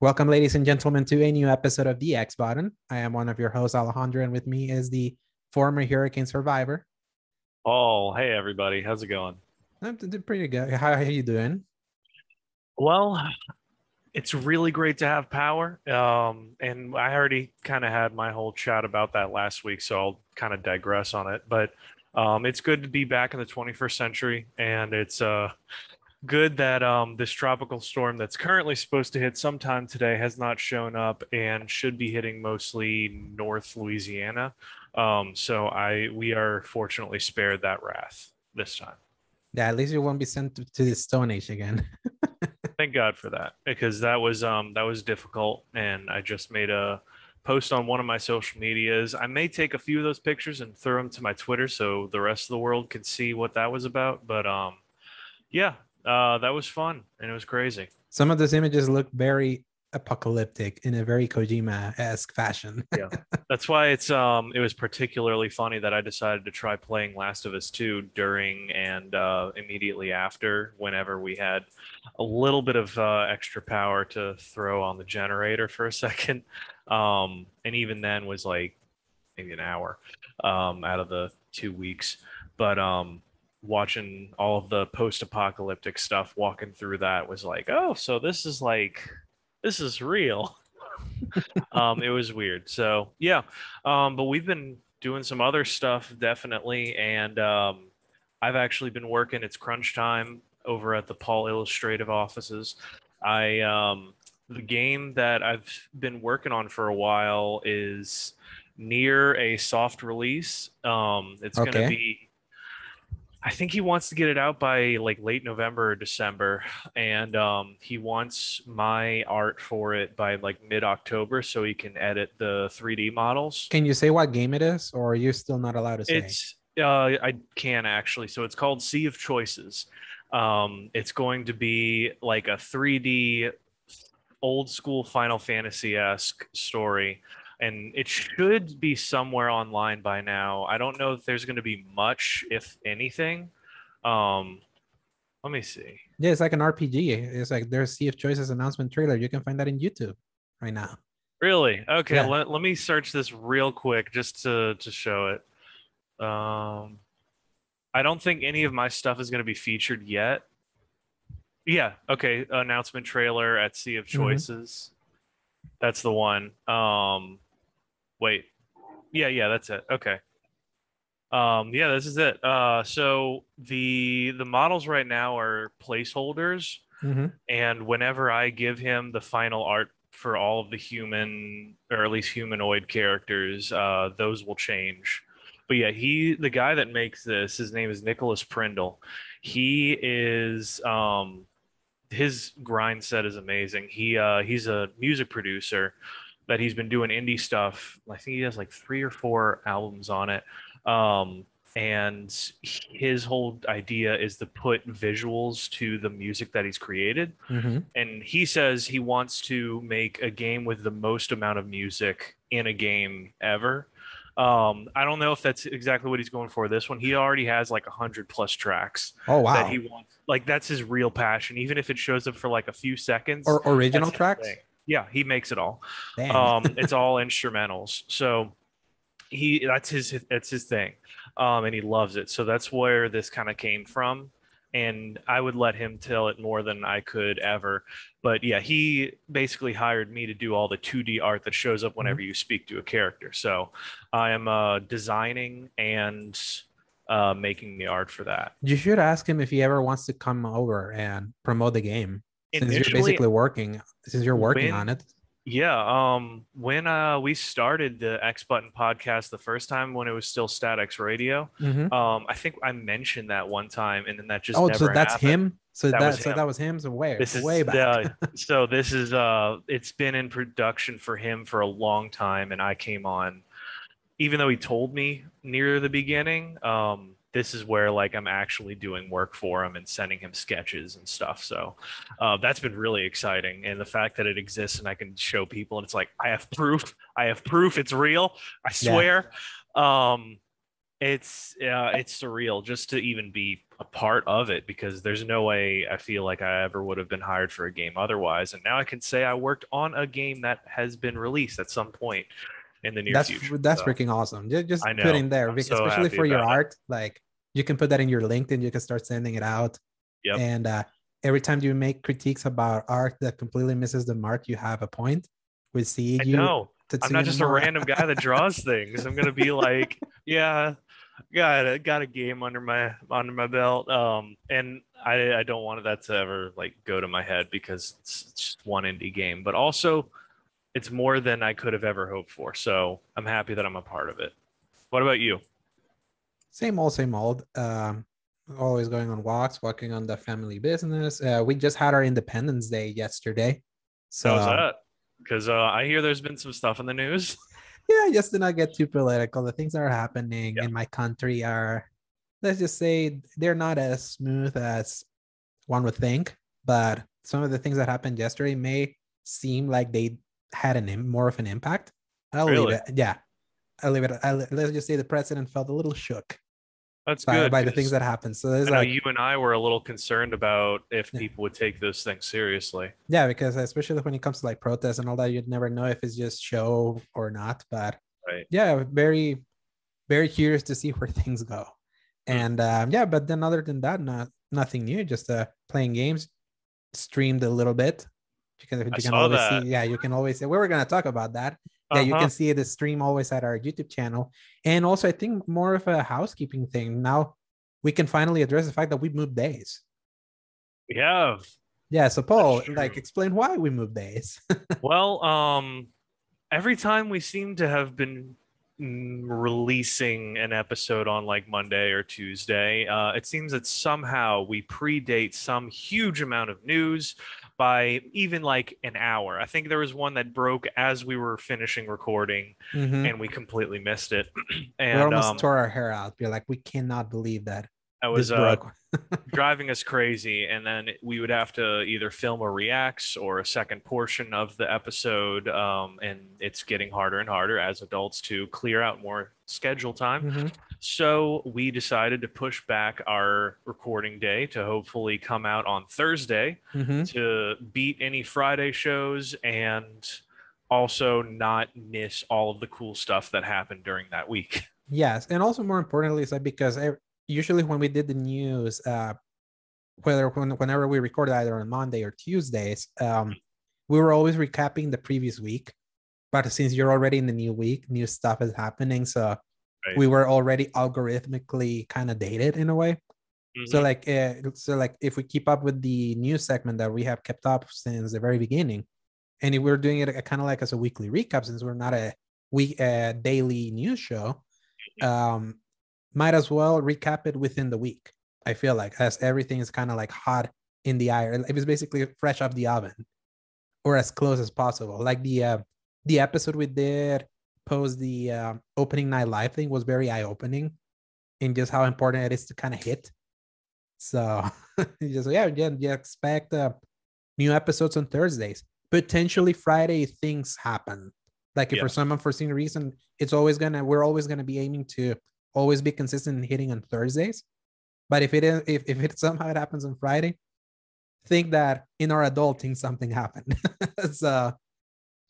Welcome, ladies and gentlemen, to a new episode of The X Button. I am one of your hosts, Alejandro, and with me is the former hurricane survivor. Oh, hey everybody. How's it going? I'm pretty good. How are you doing? Well, it's really great to have power. And I already kind of had my whole chat about that last week, so I'll kind of digress on it. But it's good to be back in the 21st century, and it's good that this tropical storm that's currently supposed to hit sometime today has not shown up and should be hitting mostly North Louisiana. So we are fortunately spared that wrath this time. Yeah, at least you won't be sent to the Stone Age again. Thank God for that because that was difficult, and I just made a post on one of my social medias. I may take a few of those pictures and throw them to my Twitter so the rest of the world can see what that was about. But yeah, that was fun and it was crazy. Some of those images look very apocalyptic in a very Kojima-esque fashion. Yeah. That's why it was particularly funny that I decided to try playing Last of Us 2 during and immediately after whenever we had a little bit of extra power to throw on the generator for a second. And even then was like maybe an hour out of the 2 weeks. But watching all of the post-apocalyptic stuff walking through that was like, oh, so this is real. It was weird. So yeah, but we've been doing some other stuff definitely, and I've actually been working. It's crunch time over at the Paul Illustrative offices. I The game that I've been working on for a while is near a soft release. It's gonna Okay. be I think he wants to get it out by like late November or December, and he wants my art for it by like mid-October so he can edit the 3D models. Can you say what game it is, or are you still not allowed to say? I can actually. So it's called Sea of Choices. It's going to be like a 3D old school Final Fantasy-esque story, and it should be somewhere online by now. I don't know if there's going to be much, if anything. Um, Let me see. Yeah, it's like an RPG. It's like there's Sea of Choices announcement trailer. You can find that in YouTube right now. Really? Okay, Yeah. let me search this real quick just to show it. Um, I don't think any of my stuff is going to be featured yet. Yeah, okay. Announcement trailer at Sea of Hmm. Choices. That's the one. Wait. Yeah, that's it. Okay. Yeah, this is it. So the models right now are placeholders, Hmm. and whenever I give him the final art for all of the human or at least humanoid characters, those will change. But yeah, the guy that makes this, his name is Nicholas Prindle. He is his grind set is amazing. He's a music producer that he's been doing indie stuff. I think he has like 3 or 4 albums on it. Um, and his whole idea is to put visuals to the music that he's created. Hmm. And he says he wants to make a game with the most amount of music in a game ever. I don't know if that's exactly what he's going for this one. He already has like 100 plus tracks Oh, that he wow. wants. Like that's his real passion. Even if it shows up for like a few seconds, Or original that's his thing. tracks? Yeah, he makes it all. Dang. It's all instrumentals. So that's his thing, and he loves it. So that's where this kind of came from, and I would let him tell it more than I could ever. But yeah, he basically hired me to do all the 2D art that shows up whenever Mhm. you speak to a character. So I am designing and making the art for that. You should ask him if he ever wants to come over and promote the game Initially, since you're working on when it. Yeah, when we started the X Button podcast the first time when it was still Static Radio, Hmm. I think I mentioned that one time and then that just Oh, so never that's happened. him. So That was that him. was him. So way This way is back. this is it's been in production for him for a long time and I came on even though he told me near the beginning, this is where like I'm actually doing work for him and sending him sketches and stuff. So that's been really exciting. And the fact that it exists and I can show people and it's like I have proof. I have proof. It's real. I Yeah. swear. Um, It's surreal just to even be a part of it, because there's no way I feel like I ever would have been hired for a game otherwise. And now I can say I worked on a game that has been released at some point in the near future. That's So freaking awesome. Just I put know. in there, I'm so especially happy for your about it. art. Like you can put that in your LinkedIn. You can start sending it out, Yep. and every time you make critiques about art that completely misses the mark, you have a point. We see I you, know. I'm not Tetsuya just a Nomura. random guy that draws things. I'm gonna be like, yeah, got a game under my belt. And I don't want that to ever like go to my head, because it's just one indie game, but also it's more than I could have ever hoped for. So I'm happy that I'm a part of it. What about you? Same old, same old. Always going on walks, working on the family business. We just had our Independence Day yesterday, How's so that? Because I hear there's been some stuff in the news. yeah, just to not get too political, the things that are happening Yeah, in my country are, let's just say, they're not as smooth as one would think. But some of the things that happened yesterday may seem like they had more of an impact. I'll leave really. it. Yeah, I'll leave it. Let's just say the president felt a little shook That's by good, the things because that happened. So there's I know like, you and I were a little concerned about if yeah, people would take those things seriously. yeah, because especially when it comes to like protests and all that, you'd never know if it's just show or not. But Right. yeah, very, very curious to see where things go. Hmm. And yeah, but then other than that, nothing new. Just playing games, streamed a little bit. I You can saw always see. that. Yeah, you can always say we were gonna talk about that. Yeah, you Uh-huh. can see the stream always at our YouTube channel. And also, I think more of a housekeeping thing. Now we can finally address the fact that we moved days. We have. Yeah, so That's Paul, like true. explain why we moved days. Well, every time we seem to have been releasing an episode on like Monday or Tuesday, it seems that somehow we predate some huge amount of news by even like an hour. I think there was one that broke as we were finishing recording, Mm-hmm. and we completely missed it. We And almost tore our hair out. We're like, we cannot believe that I this was broke. driving us crazy, and then we would have to either film a reacts or a second portion of the episode, and it's getting harder and harder as adults to clear out more schedule time. Mm-hmm. So we decided to push back our recording day to hopefully come out on Thursday Mm-hmm. to beat any Friday shows, and also not miss all of the cool stuff that happened during that week. Yes, and also more importantly, is that because usually when we did the news, whenever we recorded either on Monday or Tuesdays, we were always recapping the previous week. But since you're already in the new week, new stuff is happening, so Right. we were already algorithmically kind of dated in a way. Hmm. So like if we keep up with the news segment that we have kept up since the very beginning, and if we're doing it kind of like as a weekly recap, since we're not a daily news show, um, might as well recap it within the week. I feel like as everything is kind of like hot in the iron, it was basically fresh off the oven or as close as possible. Like the episode we did post the opening night live thing was very eye opening in just how important it is to kind of hit. So just yeah, expect new episodes on Thursdays. Potentially Friday things happen. Like if for Yeah. some unforeseen reason, we're always gonna be aiming to always be consistent in hitting on Thursdays. But if it somehow it happens on Friday, think that in our adulting something happened. So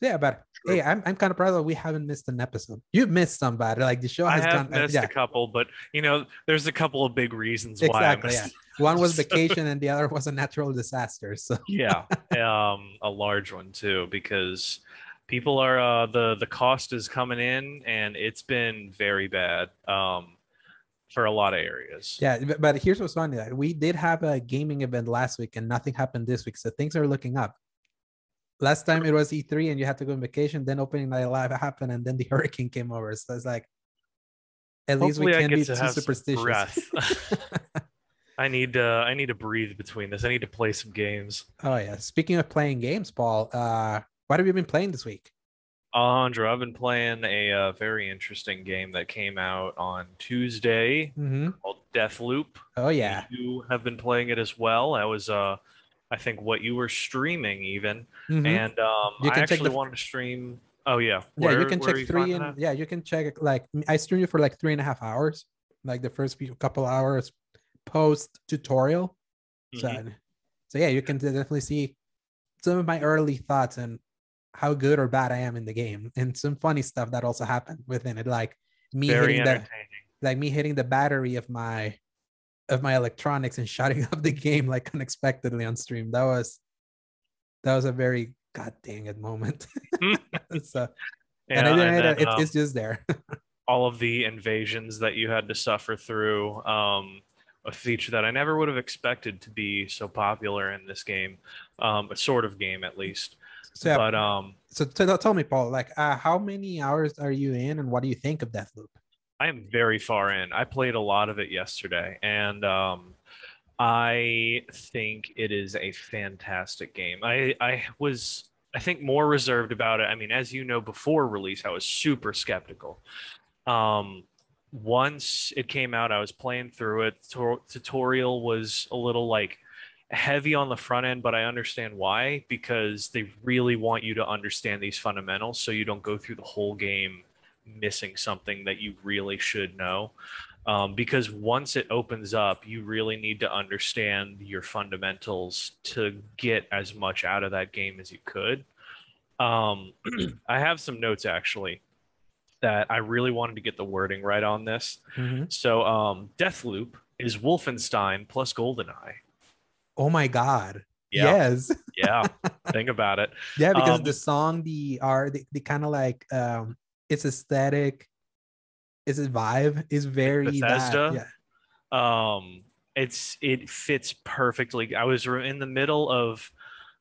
yeah, but hey, True. I'm kind of proud that we haven't missed an episode. You've missed some, but like the show I has have gone. missed a Yeah, couple, but there's a couple of big reasons why I exactly. Yeah, missed one was those. vacation and the other was a natural disaster. So Yeah, a large one too, because people are the cost is coming in, and it's been very bad for a lot of areas. yeah, but here's what's funny: that we did have a gaming event last week and nothing happened this week, so things are looking up. Last time it was E3 and you had to go on vacation, then opening night live happened, and then the hurricane came over. So it's like at least we Hopefully, I can't get be to too have some superstitious. breath. I need to breathe between this. I need to play some games. Oh yeah. Speaking of playing games, Paul, what have you been playing this week? Alejandro, I've been playing a very interesting game that came out on Tuesday Mm-hmm. called Deathloop. Oh yeah. You have been playing it as well. I was, I think, what you were streaming even, Mm-hmm. and You I can check actually the wanted to stream. Oh yeah, yeah, you where can where check are you three finding and that? yeah, you can check it like I streamed it for like 3.5 hours. like the first couple hours post tutorial. Mhm. So yeah, you can definitely see some of my early thoughts and how good or bad I am in the game, and some funny stuff that also happened within it, like me Very hitting entertaining. the battery of my electronics and shutting up the game like unexpectedly on stream. That was a very god dang it moment. So, and I Yeah, didn't and hate then it. It's just there. all of the invasions that you had to suffer through. A feature that I never would have expected to be so popular in this game, a sort of game at least. So yeah, But so tell me, Paul, like how many hours are you in, and what do you think of Deathloop? I am very far in. I played a lot of it yesterday, and I think it is a fantastic game. I think more reserved about it. I mean, as you know, before release, I was super skeptical. Um, Once it came out, I was playing through it. Tutorial was a little like heavy on the front end, but I understand why, because they really want you to understand these fundamentals so you don't go through the whole game missing something that you really should know. Because once it opens up, you really need to understand your fundamentals to get as much out of that game as you could. Um, I have some notes actually that I really wanted to get the wording right on this. Mm-hmm. So, Deathloop is Wolfenstein plus GoldenEye. Oh my god, Yeah, yes. yeah. Think about it. Yeah, because the Um, song, the art, the kind of like its aesthetic, its vibe is it's very that. Bethesda. Yeah. Um, it fits perfectly. I was in the middle of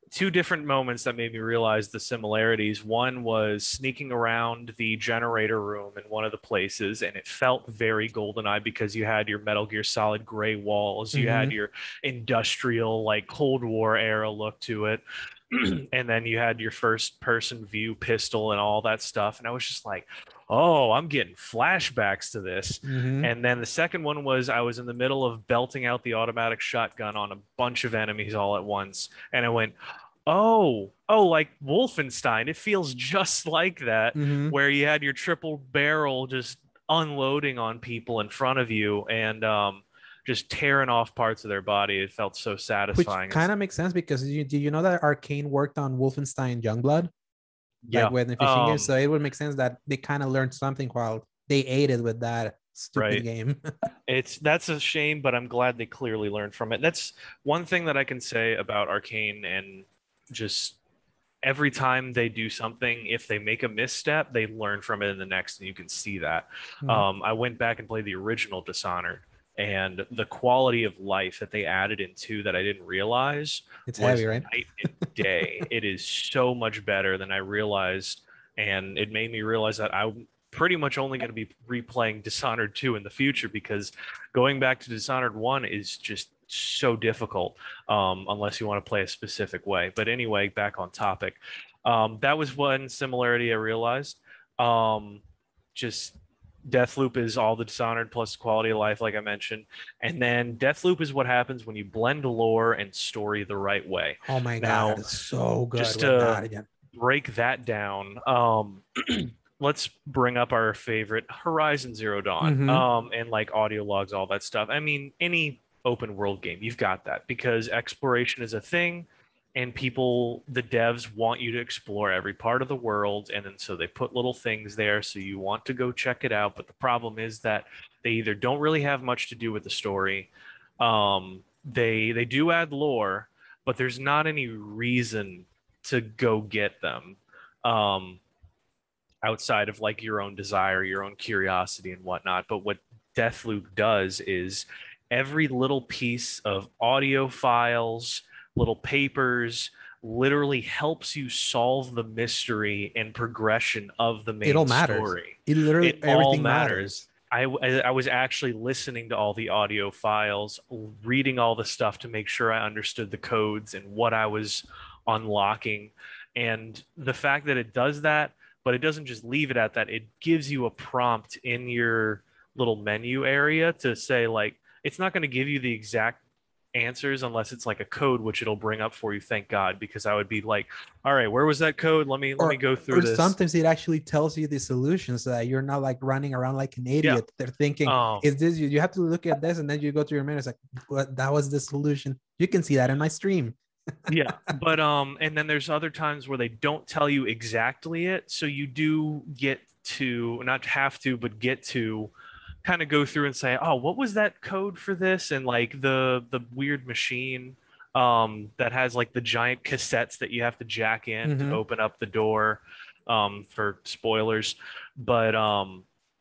two different moments that made me realize the similarities. One was sneaking around the generator room in one of the places, and it felt very GoldenEye because you had your Metal Gear Solid gray walls, you had Mm-hmm. your industrial, like Cold War era look to it. And then you had your first person view pistol and all that stuff. And I was just like, oh, I'm getting flashbacks to this. Mm-hmm. And then the second one was I was in the middle of belting out the automatic shotgun on a bunch of enemies all at once. And I went, oh, like Wolfenstein. It feels just like that, Mm-hmm. where you had your triple barrel just unloading on people in front of you and just tearing off parts of their body. It felt so Which satisfying. kind of makes sense because do you know that Arkane worked on Wolfenstein Youngblood, like Yeah. with the fishing game? So it would make sense that they kind of learned something while they aided with that stupid Right. game. That's a shame, but I'm glad they clearly learned from it. That's one thing that I can say about Arcane, and just every time they do something, if they make a misstep, they learn from it in the next, and you can see that. Mhm. I went back and played the original Dishonored, and the quality of life that they added into that I didn't realize It's heavy, was right? night and day. It is so much better than I realized, and it made me realize that I'm pretty much only going to be replaying Dishonored 2 in the future, because going back to Dishonored 1 is just so difficult, unless you want to play a specific way. But anyway, back on topic. That was one similarity I realized. Just Deathloop is all the Dishonored plus quality of life, like I mentioned. And then Deathloop is what happens when you blend lore and story the right way. Oh my god, Now, it's so good just with to that again. break that down, let's bring up our favorite Horizon Zero Dawn, Mm-hmm. and like audio logs, all that stuff. I mean, any open world game, you've got that because exploration is a thing, and people, the devs want you to explore every part of the world, and then so they put little things there so you want to go check it out. But the problem is that they either don't really have much to do with the story, they do add lore, but there's not any reason to go get them. Um, Outside of like your own desire, your own curiosity and whatnot. But what Deathloop does is every little piece of audio files, little papers, literally helps you solve the mystery and progression of the It all main matters. story. It literally It all everything matters. matters. I was actually listening to all the audio files, reading all the stuff to make sure I understood the codes and what I was unlocking. And the fact that it does that, but it doesn't just leave it at that. It gives you a prompt in your little menu area to say, like, it's not going to give you the exact answers unless it's like a code, which it'll bring up for you. Thank God, because I would be like, all right, where was that code? Let me go through or this. sometimes it actually tells you the solutions so that you're not like running around like an idiot. Yeah. They're thinking, is this you have to look at this, and then you go to your man, it's like, what, that was the solution. You can see that in my stream. Yeah, but and then there's other times where they don't tell you exactly it, so you do get to, not have to, but get to kind of go through and say, oh, what was that code for this? And like the weird machine that has like the giant cassettes that you have to jack in to open up the door, for spoilers. But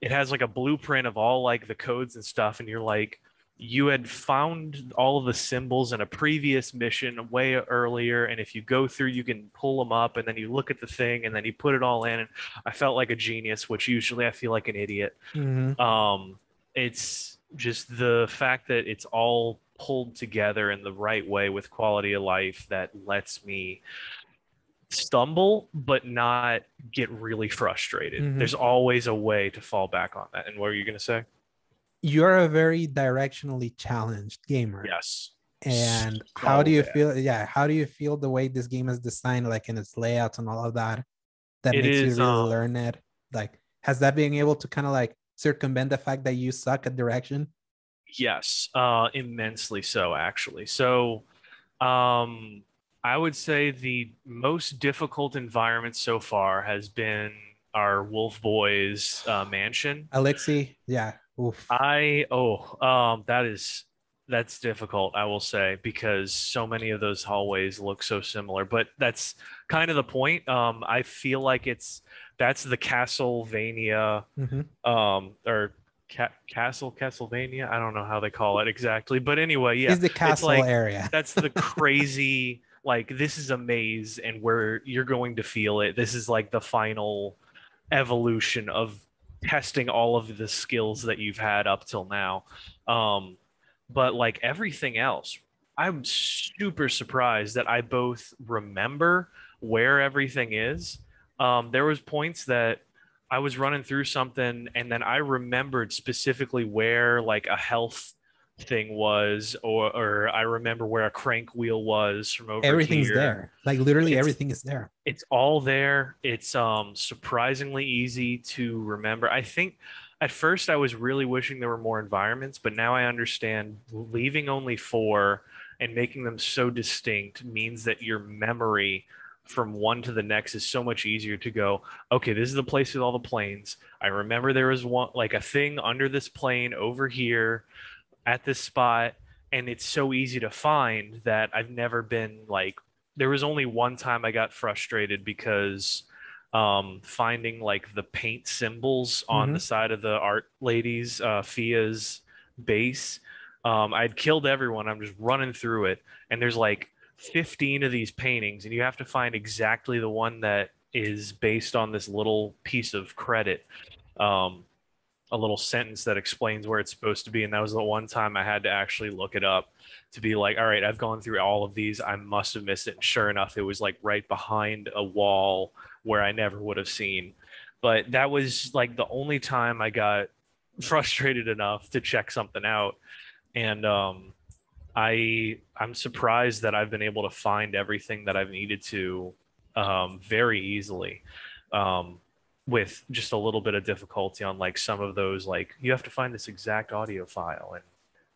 it has like a blueprint of all like the codes and stuff, and you're like, you had found all of the symbols in a previous mission way earlier, and if you go through, you can pull them up, and then you look at the thing, and then you put it all in. And I felt like a genius, which usually I feel like an idiot. It's just the fact that it's all pulled together in the right way with quality of life that lets me stumble but not get really frustrated. There's always a way to fall back on that. And what are you going to say? You're a very directionally challenged gamer. Yes. And how do you feel? Yeah, how do you feel the way this game is designed, like in its layouts and all of that, that It makes is, you really learn it? Like, has that been able to kind of like circumvent the fact that you suck at direction? Yes, immensely so, actually. So, I would say the most difficult environment so far has been our Wolf Boys mansion. Alexi, yeah. Oof. That's difficult, I will say, because so many of those hallways look so similar. But that's kind of the point. I feel like that's the Castlevania, or Castlevania. I don't know how they call it exactly, but anyway, yeah, Is the castle it's like area. that's the crazy. Like, this is a maze, and where you're going to feel it. This is like the final evolution of testing all of the skills that you've had up till now. But like everything else, I'm super surprised that I both remember where everything is. There was points that I was running through something, and then I remembered specifically where like a health thing was, or I remember where a crank wheel was from over Everything's here. there. Like literally It's everything is there. it's all there. It's surprisingly easy to remember. I think at first I was really wishing there were more environments, but now I understand leaving only 4 and making them so distinct means that your memory from one to the next is so much easier to go, okay, this is the place with all the planes. I remember there was one, like a thing under this plane over here at this spot, and it's so easy to find that I've never been like, there was only one time I got frustrated because finding like the paint symbols on the side of the art lady's Fia's base. I'd killed everyone. I'm just running through it, and there's like 15 of these paintings, and you have to find exactly the one that is based on this little piece of credit. A little sentence that explains where it's supposed to be. And that was the one time I had to actually look it up to be like, all right, I've gone through all of these. I must have missed it. And sure enough, it was like right behind a wall where I never would have seen. But that was like the only time I got frustrated enough to check something out. And I'm surprised that I've been able to find everything that I've needed to very easily. With just a little bit of difficulty on like some of those, like you have to find this exact audio file, and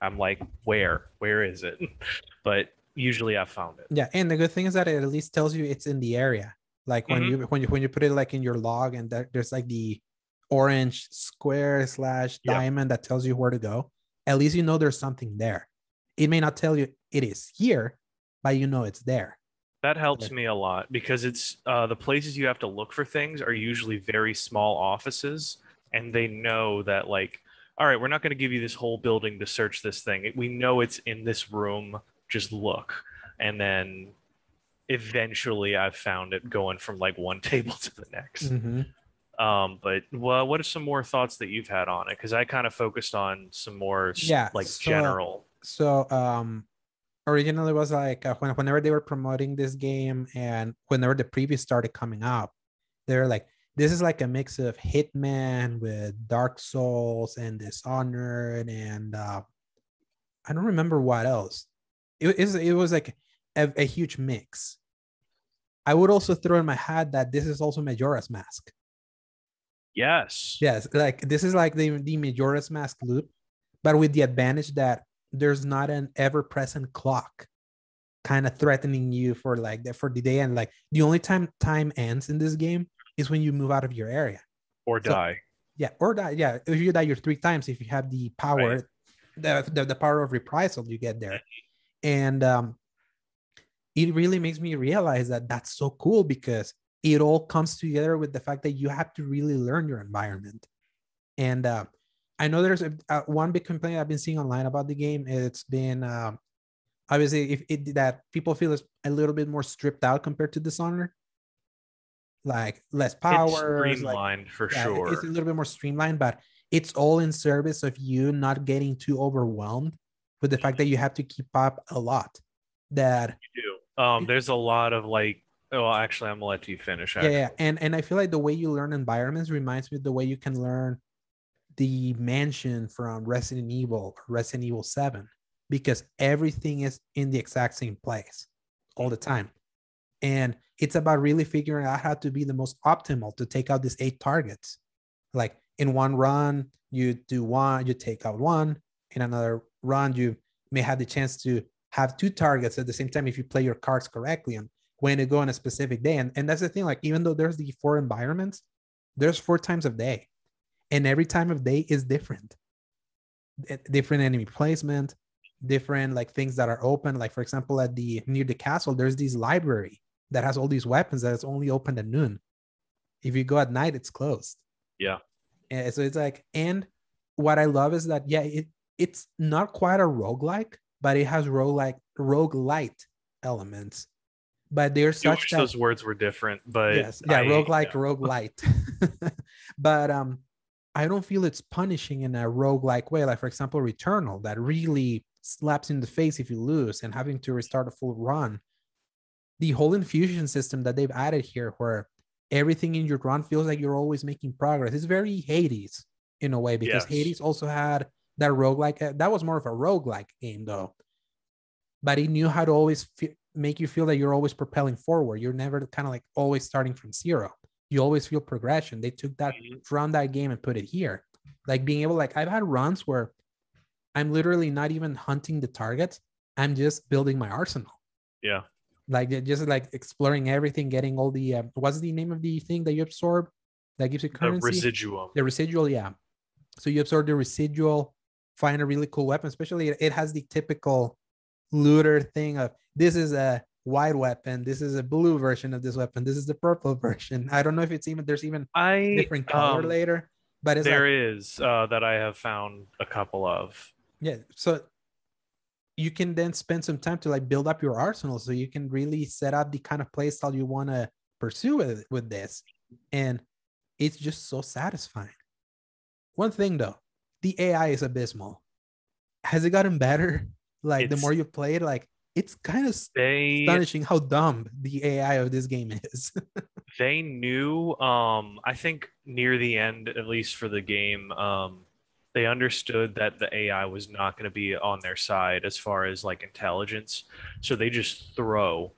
I'm like, where is it? But usually I've found it. Yeah, and the good thing is that it at least tells you it's in the area. Like when you put it like in your log, and there's like the orange square / diamond that tells you where to go. At least you know there's something there. It may not tell you it is here, but you know it's there. That helps me a lot, because it's the places you have to look for things are usually very small offices, and they know that like, all right, we're not going to give you this whole building to search this thing. We know it's in this room. Just look. And then eventually I've found it going from like one table to the next. But well, what are some more thoughts that you've had on it? Because I kind of focused on some more general. So originally was like whenever they were promoting this game, and whenever the previews started coming out, they were like, this is like a mix of Hitman with Dark Souls and Dishonored, and I don't remember what else, it was like a huge mix. I would also throw in my hat that this is also Majora's Mask. Yes. Yes, like this is like the Majora's Mask loop, but with the advantage that there's not an ever-present clock kind of threatening you for the day, and like the only time ends in this game is when you move out of your area or die. Or die. Yeah, if you die, you're 3 times. If you have the power, right. the power of reprisal, you get there. And it really makes me realize that that's so cool, because it all comes together with the fact that you have to really learn your environment. And I know there's one big complaint I've been seeing online about the game. It's been obviously that people feel it's a little bit more stripped out compared to Dishonored, like less power, it's streamlined, like, for sure. It's a little bit more streamlined, but it's all in service of you not getting too overwhelmed with the fact that you have to keep up a lot. That you do. There's a lot of like, oh, actually, I'm gonna let you finish. Actually. Yeah, and I feel like the way you learn environments reminds me of the way you can learn the mansion from Resident Evil or Resident Evil 7, because everything is in the exact same place all the time. And it's about really figuring out how to be the most optimal to take out these 8 targets. Like in one run, you do one, you take out one. In another run, you may have the chance to have 2 targets at the same time if you play your cards correctly and when to go on a specific day. And that's the thing, like even though there's the 4 environments, there's 4 times of day. And every time of day is different. Different enemy placement, different like things that are open. Like for example, near the castle, there's this library that has all these weapons that is only open at noon. If you go at night, it's closed. Yeah. And so it's like, and what I love is that, yeah, it's not quite a roguelike, but it has roguelite elements. But they're such that those words were different, but yes, yeah, roguelike, roguelite. But I don't feel it's punishing in a roguelike way. Like for example, Returnal, that really slaps in the face if you lose and having to restart a full run. The whole infusion system that they've added here, where everything in your run feels like you're always making progress. It's very Hades in a way, because Hades also had that roguelike. That was more of a roguelike game though. But it knew how to always make you feel that you're always propelling forward. You're never kind of like always starting from zero. You always feel progression. They took that from that game and put it here. Like being able, like I've had runs where I'm literally not even hunting the targets. I'm just building my arsenal. Yeah. Like just like exploring everything, getting all the what's the name of the thing that you absorb that gives you currency? The residual. The residual, yeah. So you absorb the residual, find a really cool weapon. Especially it has the typical looter thing of this is a white weapon, this is a blue version of this weapon, this is the purple version. I don't know if there's even different color later, but it's that I have found a couple of. Yeah, so you can then spend some time to like build up your arsenal so you can really set up the kind of play style you want to pursue with this. And it's just so satisfying. One thing though, the AI is abysmal. Has it gotten better? Like the more you play it, like it's kind of astonishing how dumb the AI of this game is. They knew, I think near the end, at least for the game, they understood that the AI was not going to be on their side as far as like intelligence. So they just throw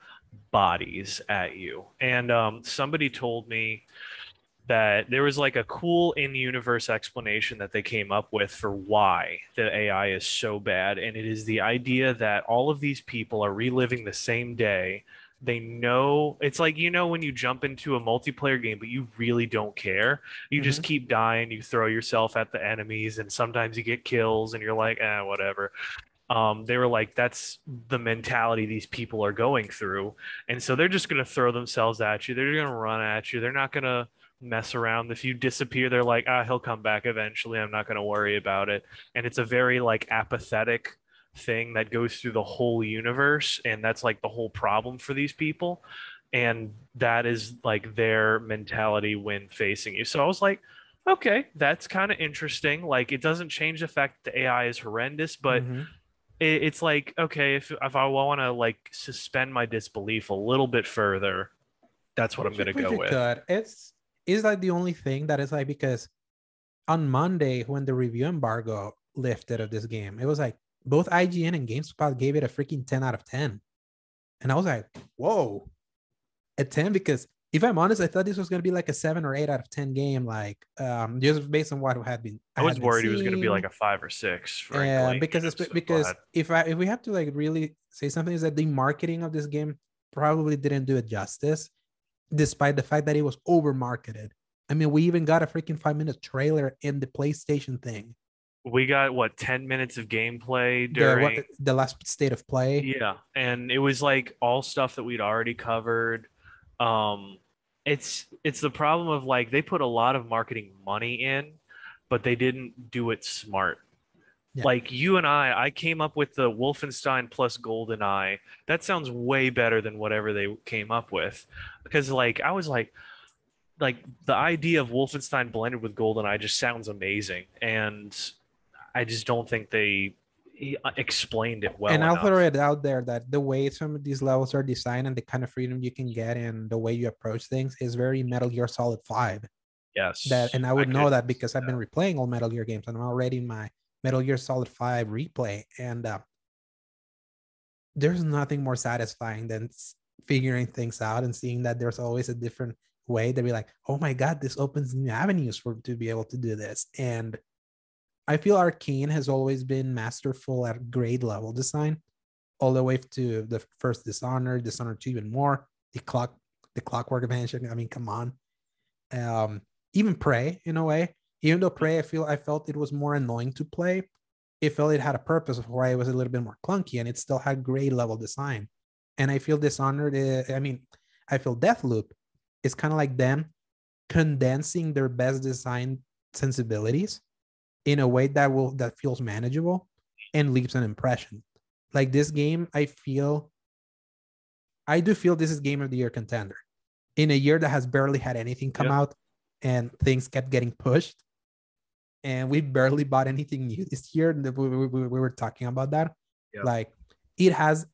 bodies at you. And somebody told me that there was like a cool in-universe explanation that they came up with for why the AI is so bad. And it is the idea that all of these people are reliving the same day. They know, it's like, you know, when you jump into a multiplayer game, but you really don't care. You just keep dying. You throw yourself at the enemies, and sometimes you get kills, and you're like, whatever. They were like, that's the mentality these people are going through. And so they're just going to throw themselves at you. They're going to run at you. They're not going to mess around. If you disappear, they're like, he'll come back eventually. I'm not going to worry about it. And it's a very like apathetic thing that goes through the whole universe, and that's like the whole problem for these people, and that is like their mentality when facing you. So I was like, okay, that's kind of interesting. Like it doesn't change the fact that the AI is horrendous, but it's like, okay, if I want to like suspend my disbelief a little bit further, that's what I'm going to go with. It's like the only thing that is like, because on Monday when the review embargo lifted of this game, it was like both IGN and GameSpot gave it a freaking 10 out of 10. And I was like, whoa, a 10? Because if I'm honest, I thought this was going to be like a 7 or 8 out of 10 game, like just based on what I I was had been worried it was going to be like seeing. a 5 or 6, frankly. Because So because glad. if we have to like really say something, is that the marketing of this game probably didn't do it justice, despite the fact that it was over marketed. I mean, we even got a freaking 5-minute trailer in the PlayStation thing. We got what, 10 minutes of gameplay The during. what the last state of play. Yeah, and it was like all stuff that we'd already covered. Um, it's the problem of like they put a lot of marketing money in, but they didn't do it smart. Yeah. Like you and I came up with the Wolfenstein plus GoldenEye. That sounds way better than whatever they came up with, because like I was like the idea of Wolfenstein blended with GoldenEye just sounds amazing, and I just don't think they explained it And well I'll throw enough. it out there that the way some of these levels are designed and the kind of freedom you can get and the way you approach things is very Metal Gear Solid 5. That, Yes, and I I would know could that see because I've been that. replaying all Metal Gear games and I'm already in my Metal Gear Solid 5 replay. And there's nothing more satisfying than figuring things out and seeing that there's always a different way to be like, oh my God, this opens new avenues for to be able to do this. And I feel Arkane has always been masterful at grade level design, all the way to the first Dishonored, Dishonored 2 even more, the Clockwork Mansion. I mean, come on. Um, Even Prey in a way. Even though Prey, I felt it was more annoying to play. It felt it had a purpose of why it was a little bit more clunky, and it still had grade level design. And I feel Dishonored. I feel Deathloop is kind of like them condensing their best design sensibilities in a way that feels manageable and leaves an impression. Like this game, I do feel this is Game of the Year contender in a year that has barely had anything come Yeah, out and things kept getting pushed. And we barely bought anything new this year. We were talking about that. yeah, Like it has,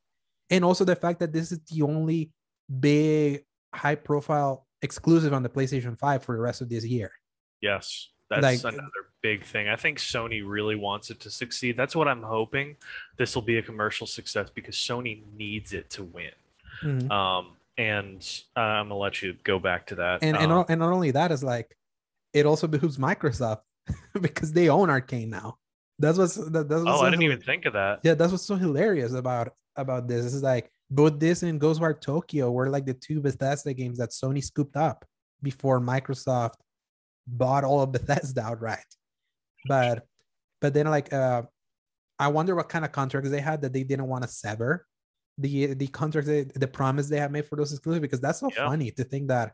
and also the fact that this is the only big high profile exclusive on the PlayStation 5 for the rest of this year. yes. That's Like, another big thing. I think Sony really wants it to succeed. That's what I'm hoping. This will be a commercial success because Sony needs it to win. mhm. And I'm gonna let you go back to that. And not only that is like it also behooves Microsoft because they own Arkane now. That's what's Oh, I so didn't even think of that. yeah, that's what's so hilarious about this. This is like both this and Ghostwire Tokyo were like the two Bethesda games that Sony scooped up before Microsoft bought all of Bethesda outright. But then like I wonder what kind of contracts they had that they didn't want to sever the contracts the promise they have made for those exclusives, because that's so Yeah, funny to think that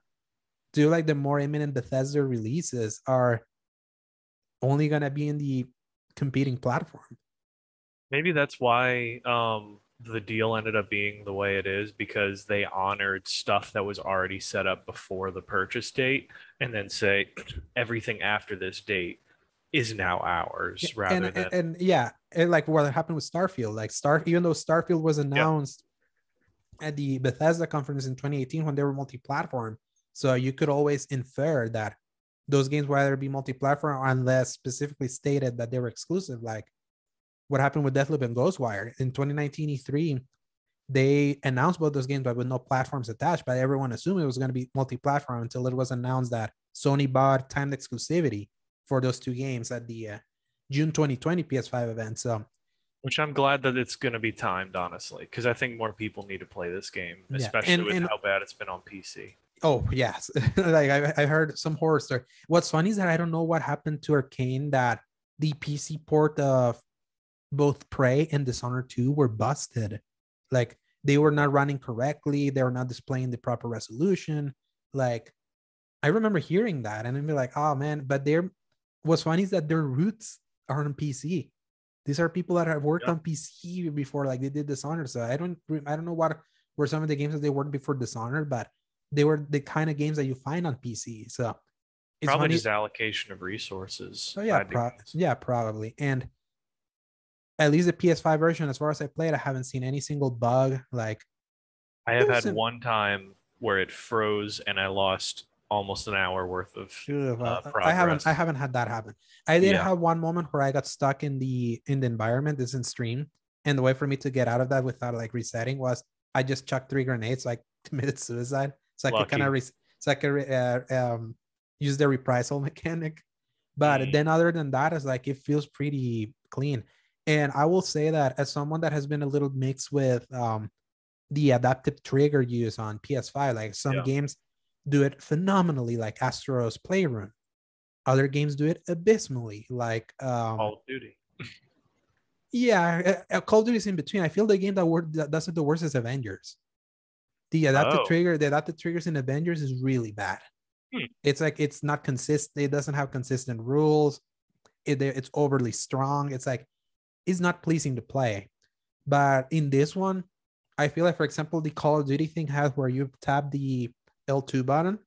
do like the more imminent Bethesda releases are only gonna be in the competing platform. maybe that's why the deal ended up being the way it is because they honored stuff that was already set up before the purchase date, and then say everything after this date is now Yeah, ours rather and than. yeah, and like what happened with Starfield, like even though Starfield was Yeah, announced at the Bethesda conference in 2018 when they were multi-platform, so you could always infer that those games will either be multi-platform unless specifically stated that they were exclusive, like what happened with Deathloop and Ghostwire in 2019 E3. They announced both those games, but with no platforms attached. But everyone assumed it was going to be multi-platform until it was announced that Sony bought timed exclusivity for those two games at the June 2020 PS5 event. So which I'm glad that it's going to be timed, honestly, because I think more people need to play this game, yeah, especially and with how bad it's been on PC. oh yes, like I heard some horror story. What's funny is that I don't know what happened to Arkane, that the PC port of both Prey and Dishonored 2 were busted. Like they were not running correctly. They were not displaying the proper resolution. Like I remember hearing that and I'd be like, oh man, but they're what's funny is that their roots are on PC. These are people that have worked Yeah, on PC before, like they did Dishonored. So I don't know what were some of the games that they worked before Dishonored, but they were the kind of games that you find on PC. So it's probably funny. just allocation of resources So tied to games. yeah, probably. And at least the PS5 version, as far as I played, I haven't seen any single bug. Like I have there's had some one time where it froze and I lost almost an hour worth of I progress. haven't had that happen. I did Yeah. have one moment where I got stuck in the environment. This in stream, and the way for me to get out of that without like resetting was I just chucked 3 grenades, like committed suicide, so I could kind of Lucky. so I could use the reprisal mechanic. But then other than that, it's like it feels pretty clean. And I will say that as someone that has been a little mixed with the adaptive trigger use on PS5, like some Yeah. games do it phenomenally, like Astro's Playroom. Other games do it abysmally, like Call of Duty. yeah, Call of Duty is in between. I feel the game that does it the worst is Avengers. The Oh. adaptive triggers in Avengers is really bad. Hmm. It's like it's not consistent. It doesn't have consistent rules. It's overly strong. It's like it's not pleasing to play. But in this one, I feel like, for example, the Call of Duty thing has where you tap the L2 button.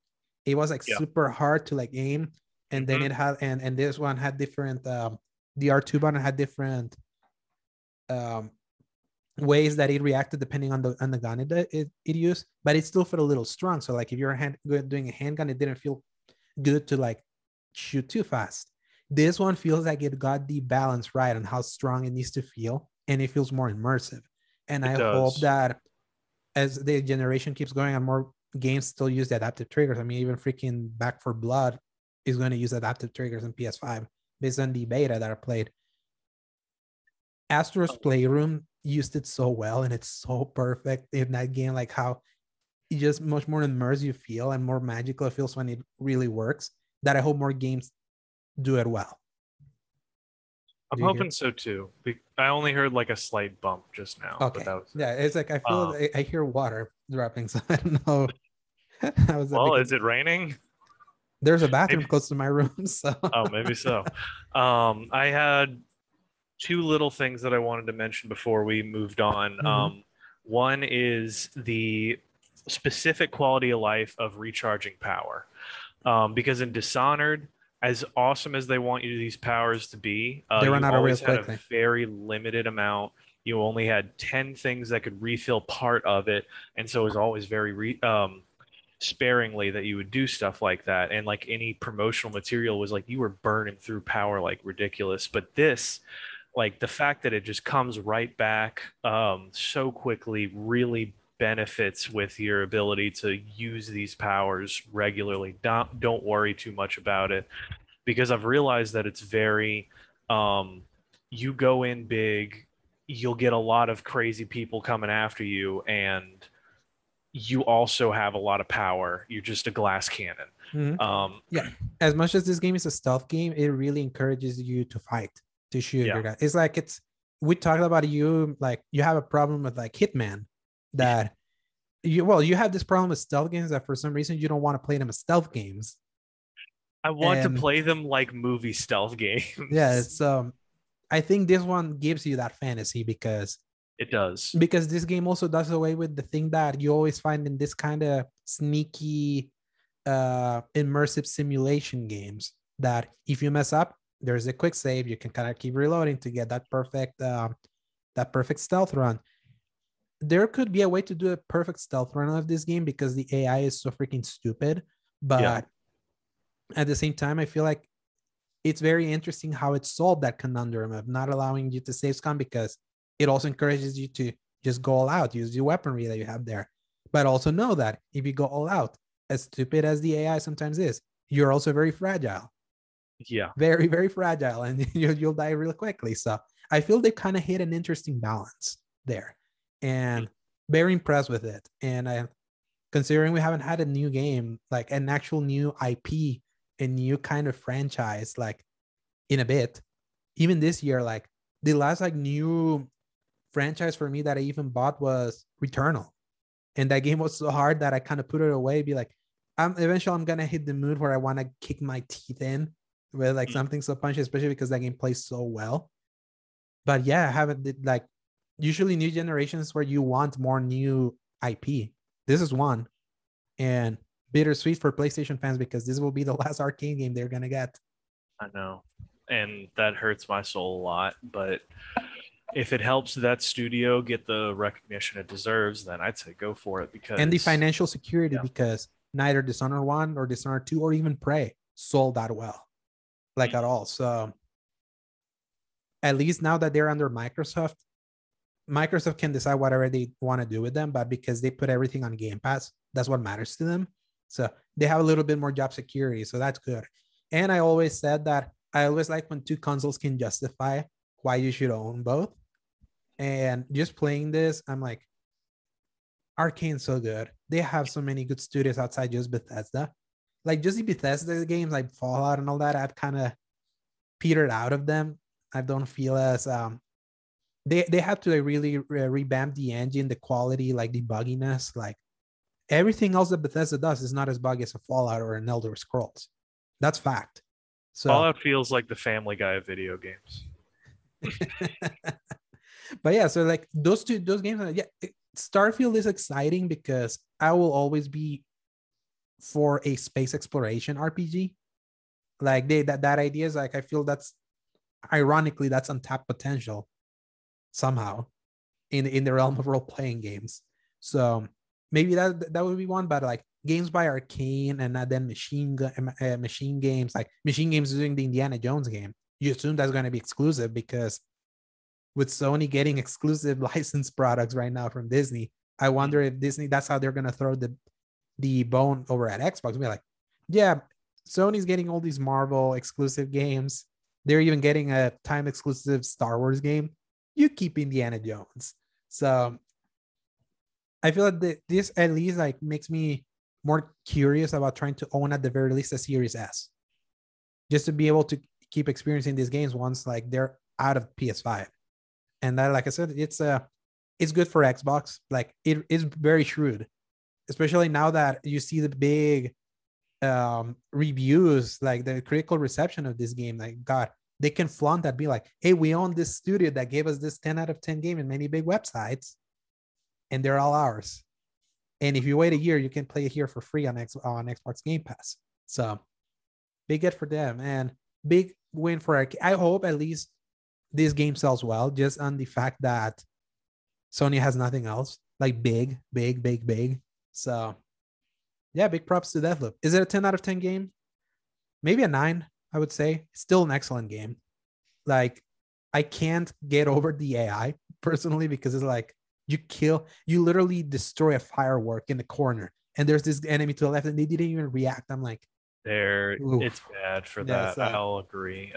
It was like Yeah. super hard to like aim, and then Hmm. it had and this one had different. The R2 button had different um, ways that it reacted depending on the gun it used, but it still felt a little strong. So like if you're doing a handgun, it didn't feel good to like shoot too fast. This one feels like it got the balance right on how strong it needs to feel, and it feels more immersive. And It I hope does. that as the generation keeps going and more games still use the adaptive triggers. I mean, even freaking Back for Blood is going to use adaptive triggers in PS5 based on the beta that I played. Astro's Playroom used it so well, and it's so perfect in that game. Like how it just much more immersive you feel and more magical it feels when it really works. That I hope more games do it well. I'm Do you hear? hoping so too. I only heard like a slight bump just now, but Okay. that was Yeah, it. it's like I feel Um, I hear water dropping, so I don't know how is that well, because is it raining? there's a bathroom Maybe. close to my room. So Oh, maybe so. I had two little things that I wanted to mention before we moved on. Mhm. One is the specific quality of life of recharging power. Because in Dishonored, as awesome as they want you these powers to be, They run you out of real always had a quickly. very limited amount. You only had 10 things that could refill part of it, and so it was always very sparingly that you would do stuff like that. And like any promotional material was like you were burning through power like ridiculous. But this, like the fact that it just comes right back so quickly really benefits with your ability to use these powers regularly. Don't worry too much about it because I've realized that it's very you go in big, you'll get a lot of crazy people coming after you, and you also have a lot of power. You're just a glass cannon. Mhm. Um, Yeah, as much as this game is a stealth game, it really encourages you to fight, to shoot yeah, your guy. It's like it's we talked about you like you have a problem with like Hitman yeah. that you have this problem with stealth games that for some reason you don't want to play them as stealth games. I want to And play them like movie stealth yeah, games. it's I think this one gives you that fantasy It does. because this game also does away with the thing that you always find in this kind of sneaky immersive simulation games that if you mess up there's a quick save, you can kind of keep reloading to get that perfect stealth run. There could be a way to do a perfect stealth run of this game because the AI is so freaking stupid, Yeah. but at the same time I feel like it's very interesting how it solved that conundrum of not allowing you to save scum because it also encourages you to just go all out, use your weaponry that you have there. But also know that if you go all out, as stupid as the AI sometimes is, you're also very fragile, Yeah. very, very fragile, and you'll die real quickly. So I feel they kind of hit an interesting balance there and very impressed with it. And considering we haven't had a new game, like an actual new IP, a new kind of franchise, like in a bit. Even this year, like the last like new franchise for me that I even bought was Returnal. And that game was so hard that I kind of put it away, be like, eventually I'm gonna hit the mood where I want to kick my teeth in with like something so punchy, especially because that game plays so well. But yeah, I haven't did like usually new generations where you want more new IP. This is one. And bittersweet for PlayStation fans because this will be the last Arkane game they're gonna get. I know. And that hurts my soul a lot. But if it helps that studio get the recognition it deserves, then I'd say go for it And the because, financial security yeah. because neither Dishonored 1 or Dishonored 2 or even Prey sold that well, like at all. So at least now that they're under Microsoft can decide whatever they want to do with them, but because they put everything on Game Pass, that's what matters to them. So they have a little bit more job security. So that's good. And I always said that I always like when two consoles can justify why you should own both. And just playing this, I'm like, Arkane's so good. They have so many good studios outside just Bethesda. Like just the Bethesda games like Fallout and all that, I've kind of petered out of them. I don't feel as they have to like really revamp the engine, the quality, like the bugginess, like everything else that Bethesda does is not as buggy as a Fallout or an Elder Scrolls. That's fact. So Fallout feels like the Family Guy of video games. but yeah, so like those games, yeah, Starfield is exciting because I will always be for a space exploration RPG. Like that idea is like, I feel that's ironically that's untapped potential somehow in the realm of role-playing games. So maybe that would be one, but like games by Arkane and then machine games, like Machine Games doing the Indiana Jones game, you assume that's going to be exclusive because with Sony getting exclusive licensed products right now from Disney, I wonder if Disney, that's how they're going to throw the bone over at Xbox. Be like, yeah, Sony's getting all these Marvel exclusive games. They're even getting a time exclusive Star Wars game. You keep Indiana Jones. So I feel like this at least like makes me more curious about trying to own at the very least a Series S, just to be able to keep experiencing these games once like they're out of PS5. And that, like I said, it's good for Xbox. Like it is very shrewd, especially now that you see the big reviews, like the critical reception of this game. Like God, they can flaunt that, be like, hey, we own this studio that gave us this 10 out of 10 game in many big websites, and they're all ours. And if you wait a year, you can play it here for free on Xbox Game Pass. So big get for them and big win for Arkane. I hope at least this game sells well, just on the fact that Sony has nothing else. Like big. So yeah, big props to Deathloop. Is it a 10 out of 10 game? Maybe a 9, I would say. Still an excellent game. Like, I can't get over the AI personally because it's like you literally destroy a firework in the corner and there's this enemy to the left and they didn't even react. I'm like, it's bad for that. I'll agree.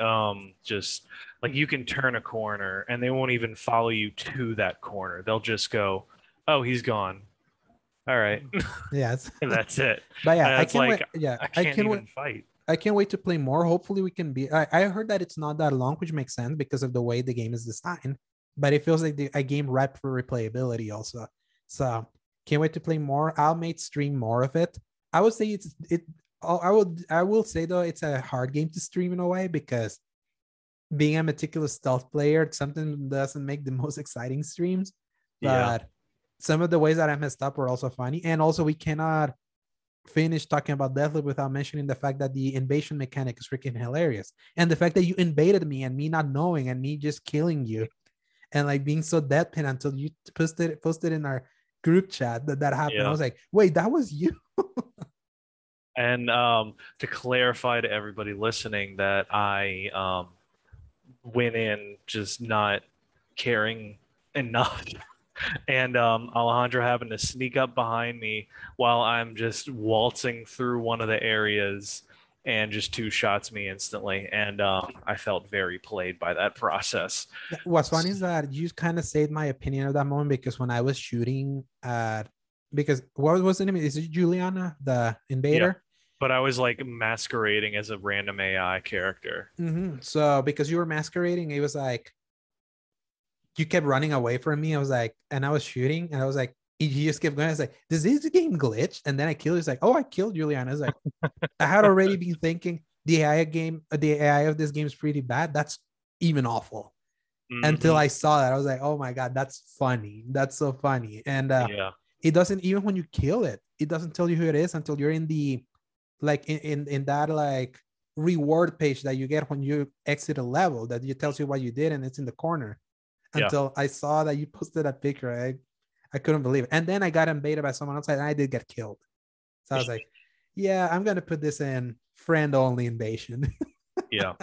Just like you can turn a corner and they won't even follow you to that corner. They'll just go, oh, he's gone. All right. Yes. And that's it. But yeah, I can't even fight. I can't wait to play more. Hopefully we can be I heard that it's not that long, which makes sense because of the way the game is designed, but it feels like a game ripe for replayability also. So can't wait to play more. I'll make stream more of it. I would say I will say though it's a hard game to stream in a way because being a meticulous stealth player, something doesn't make the most exciting streams. But some of the ways that I messed up were also funny. And also we cannot finish talking about Deathloop without mentioning the fact that the invasion mechanic is freaking hilarious. And the fact that you invaded me and me not knowing and me just killing you and like being so deadpan until you posted in our group chat that happened. Yeah. I was like, wait, that was you. And to clarify to everybody listening that I went in just not caring enough. And Alejandro happened to sneak up behind me while I'm just waltzing through one of the areas and just two shots me instantly. And I felt very played by that process. What's funny is that you kind of saved my opinion of that moment because when I was shooting because what was the name? Is it Juliana, the invader? Yeah. But I was like masquerading as a random AI character. Mm-hmm. So because you were masquerading, it was like, you kept running away from me. I was like, and I was shooting and I was like, he just kept going. I was like, does this game glitch? And then I killed. He's like, oh, I killed Juliana. I was like, I had already been thinking the AI of this game is pretty bad. That's even awful. Mm-hmm. Until I saw that, I was like, oh my God, that's funny. That's so funny. And it doesn't, even when you kill it, it doesn't tell you who it is until you're in the, like in that like reward page that you get when you exit a level that it tells you what you did and it's in the corner. Until I saw that you posted a picture. I couldn't believe it. And then I got invaded by someone outside and I did get killed. So I was like, Yeah, I'm gonna put this in friend only invasion. Yeah.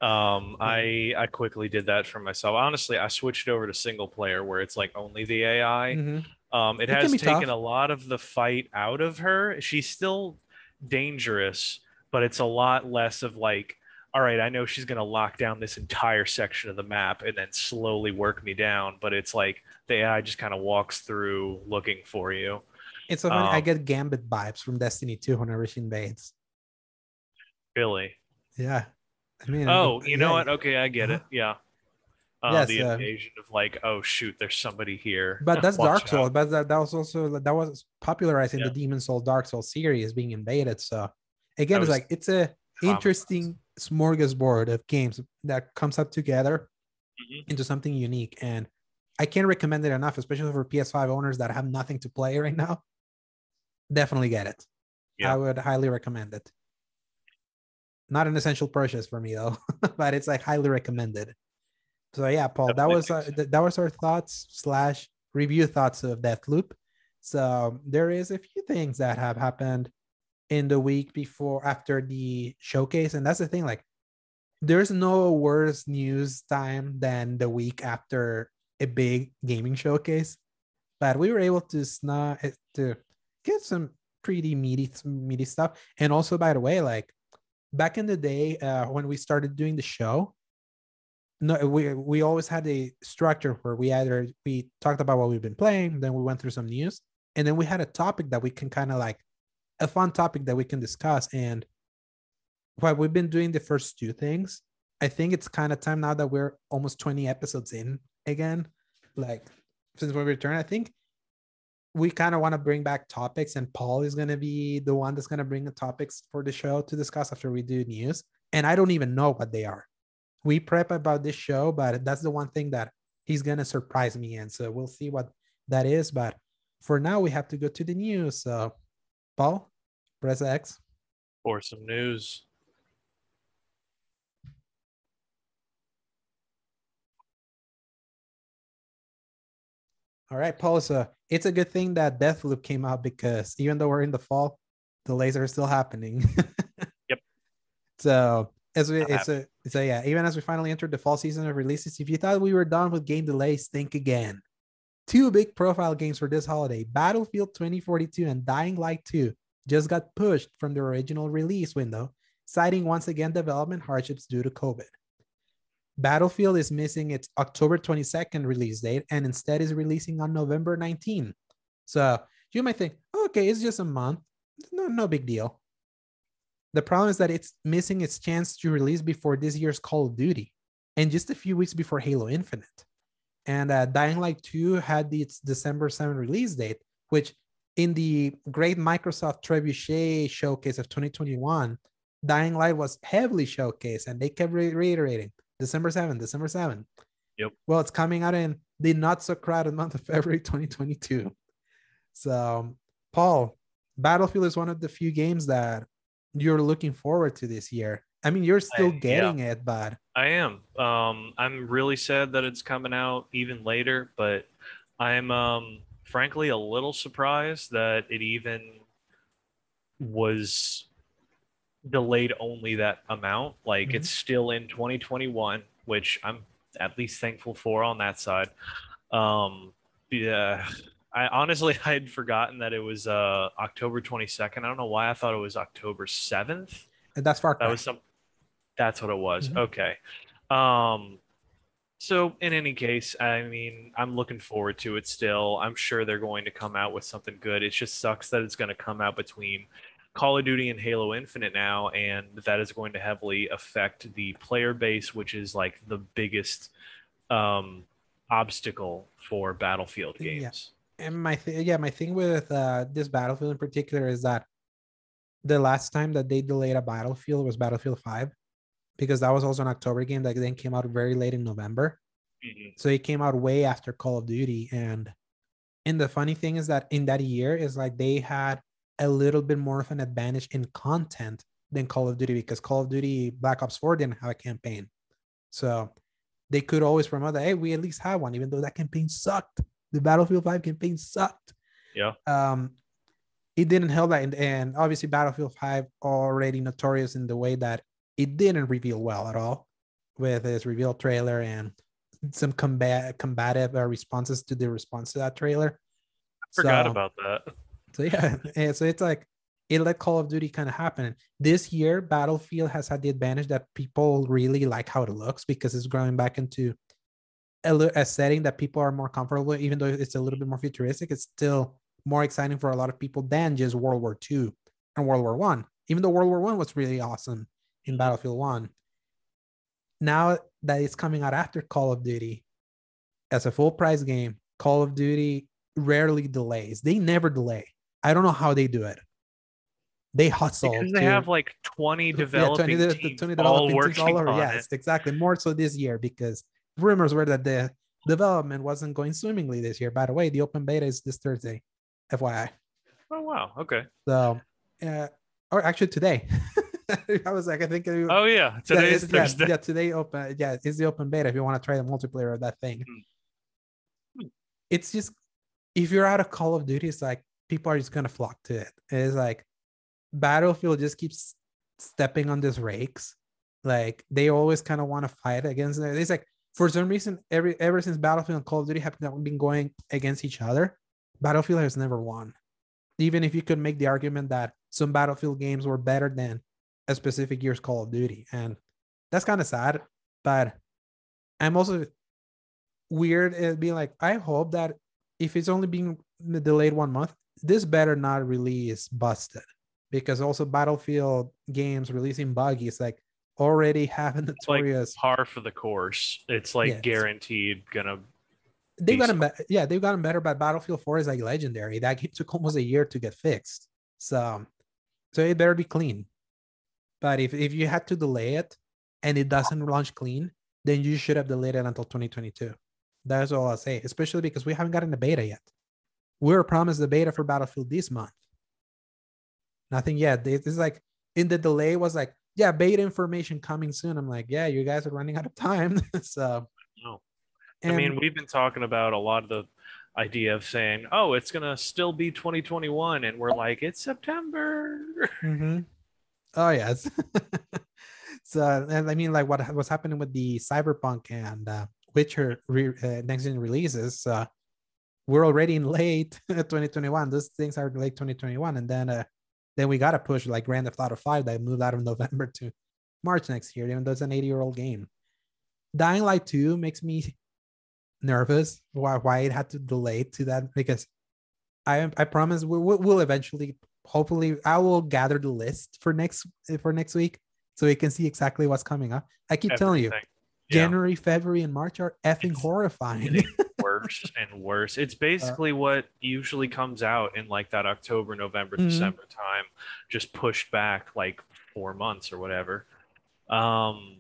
I quickly did that for myself. Honestly, I switched over to single player where it's like only the AI. Mm-hmm. It It can has be taken tough. a lot of the fight out of her. She's still dangerous, but it's a lot less of like, all right, I know she's gonna lock down this entire section of the map and then slowly work me down, but it's like the AI just kind of walks through looking for you. It's so funny. I Um, get Gambit vibes from Destiny 2 whenever she invades. Really. Yeah. I mean, Oh, you know yeah. what? Okay, I get Uh-huh. it. Yeah. Yes. The invasion of like, oh shoot, there's somebody here. But that's Watch Dark out. Souls. But that was also that was popularized in the Yeah, Demon Soul Dark Souls series being invaded. So I again, it's was like it's a traumatized. interesting smorgasbord of games that comes up together Mhm. into something unique. And I can't recommend it enough, especially for PS5 owners that have nothing to play right now. Definitely get it. I Yeah, would highly recommend it. Not an essential purchase for me though, but it's like highly recommended. So yeah, Paul, that definitely was think so. that was our thoughts slash review thoughts of Deathloop. So there is a few things that have happened in the week before after the showcase, and that's the thing. Like, there's no worse news time than the week after a big gaming showcase. But we were able to to get some pretty meaty stuff. And also, by the way, like back in the day when we started doing the show, no, we always had a structure where we talked about what we've been playing, then we went through some news, and then we had a topic that we can kind of like a fun topic that we can discuss. And while we've been doing the first two things, I think it's kind of time now that we're almost 20 episodes in again. Like since we return, I think we kind of want to bring back topics, and Paul is going to be the one that's going to bring the topics for the show to discuss after we do news. And I don't even know what they are. We prep about this show, but that's the one thing that he's going to surprise me in. So we'll see what that is. But for now, we have to go to the news. So, Paul, press X. For some news. All right, Paul. So it's a good thing that Deathloop came out because even though we're in the fall, delays are still happening. Yep, So as we I'm happy. it's a yeah, even as we finally entered the fall season of releases, if you thought we were done with game delays, think again. Two big profile games for this holiday, Battlefield 2042 and Dying Light 2, just got pushed from their original release window, citing once again development hardships due to COVID. Battlefield is missing its October 22nd release date and instead is releasing on November 19th. So you might think, okay, it's just a month. No big deal. The problem is that it's missing its chance to release before this year's Call of Duty and just a few weeks before Halo Infinite. And Dying Light 2 had its December 7th release date, which in the great Microsoft Trebuchet showcase of 2021, Dying Light was heavily showcased and they kept reiterating December 7th, December 7th. Yep. Well, it's coming out in the not so crowded month of February 2022. So, Paul, Battlefield is one of the few games that you're looking forward to this year. I mean, you're still Yeah, getting it, but I am. I'm really sad that it's coming out even later, but I'm frankly a little surprised that it even was delayed only that amount. Like mm-hmm. it's still in 2021, which I'm at least thankful for on that side. Yeah, I honestly I had forgotten that it was October 22nd. I don't know why I thought it was October 7th. And that's Far That Cry. was some That's what it was. Mm-hmm. Okay. Um so in any case, I mean, I'm looking forward to it still. I'm sure they're going to come out with something good. It just sucks that it's going to come out between Call of Duty and Halo Infinite now, and that is going to heavily affect the player base, which is like the biggest um, obstacle for Battlefield Yeah. games. And my thing with this Battlefield in particular is that the last time that they delayed a Battlefield was Battlefield 5 because that was also an October game that then came out very late in November. Mhm. So it came out way after Call of Duty. And the funny thing is that in that year is like they had a little bit more of an advantage in content than Call of Duty because Call of Duty Black Ops 4 didn't have a campaign. So they could always promote that, hey, we at least have one, even though that campaign sucked. The Battlefield 5 campaign sucked. Yeah. Um, it didn't help that, and obviously Battlefield 5 already notorious in the way that it didn't reveal well at all with its reveal trailer and some combative responses to the response to that trailer. Forgot about that. So yeah, and so it's like it let Call of Duty kind of happen. This year, Battlefield has had the advantage that people really like how it looks because it's growing back into a setting that people are more comfortable with, even though it's a little bit more futuristic. It's still more exciting for a lot of people than just World War II and World War One. Even though World War One was really awesome in Battlefield 1. Now that it's coming out after Call of Duty as a full price game, Call of Duty rarely delays. They never delay. I don't know how they do it. They hustle because they have like 20 developing teams all working all over. Yes, exactly. More so this year because rumors were that the development wasn't going swimmingly this year. By the way, the open beta is this Thursday, FYI. Oh wow, okay. So, or actually today. I was like, I think. Oh yeah, today is Thursday. Yeah, today open. Yeah, it's the open beta if you want to try the multiplayer of that thing. It's just if you're out of Call of Duty, it's like people are just gonna flock to it. It's like Battlefield just keeps stepping on these rakes. Like they always kind of want to fight against it. It's like for some reason, ever since Battlefield and Call of Duty have been going against each other, Battlefield has never won. Even if you could make the argument that some Battlefield games were better than a specific year's Call of Duty, and that's kind of sad. But I'm also weird at being like, I hope that if it's only being delayed 1 month, this better not release busted, because also Battlefield games releasing buggy is like already have a notorious like par for the course. It's like guaranteed gonna. They've gotten they've gotten better, but Battlefield 4 is like legendary. That game took almost a year to get fixed, so it better be clean. But if you had to delay it and it doesn't launch clean, then you should have delayed it until 2022. That's all I'll say, especially because we haven't gotten the beta yet. We were promised the beta for Battlefield this month. Nothing yet. It's like in the delay was like, yeah, beta information coming soon. I'm like, yeah, you guys are running out of time. So, no. I mean, we've been talking about a lot of the idea of saying, oh, it's going to still be 2021. And we're like, it's September. Mm-hmm. Oh, yes. So, and I mean, like what's happening with the Cyberpunk and Witcher next gen releases, we're already in late 2021. Those things are late 2021. And then we got to push like Grand Theft Auto 5 that moved out of November to March next year, even though it's an 80-year-old game. Dying Light 2 makes me nervous why it had to delay to that, because I promise we'll eventually, hopefully I will gather the list for next week so we can see exactly what's coming up. I keep telling you, January, February, and March are effing horrifying. Worse and worse. It's basically what usually comes out in like that October, November, December time, just pushed back like 4 months or whatever. I'm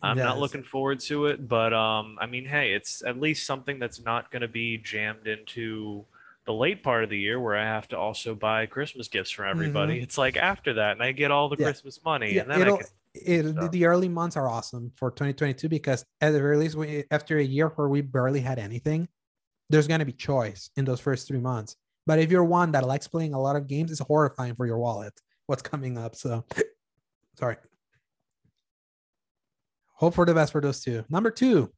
not looking forward to it, but I mean, hey, it's at least something that's not going to be jammed into the late part of the year where I have to also buy Christmas gifts for everybody. It's like after that, and I get all the Christmas money, and then the early months are awesome for 2022 because at the very least, after a year where we barely had anything, there's going to be choice in those first 3 months. But if you're one that likes playing a lot of games, it's horrifying for your wallet what's coming up. So, sorry. Hope for the best for those two. Number 2,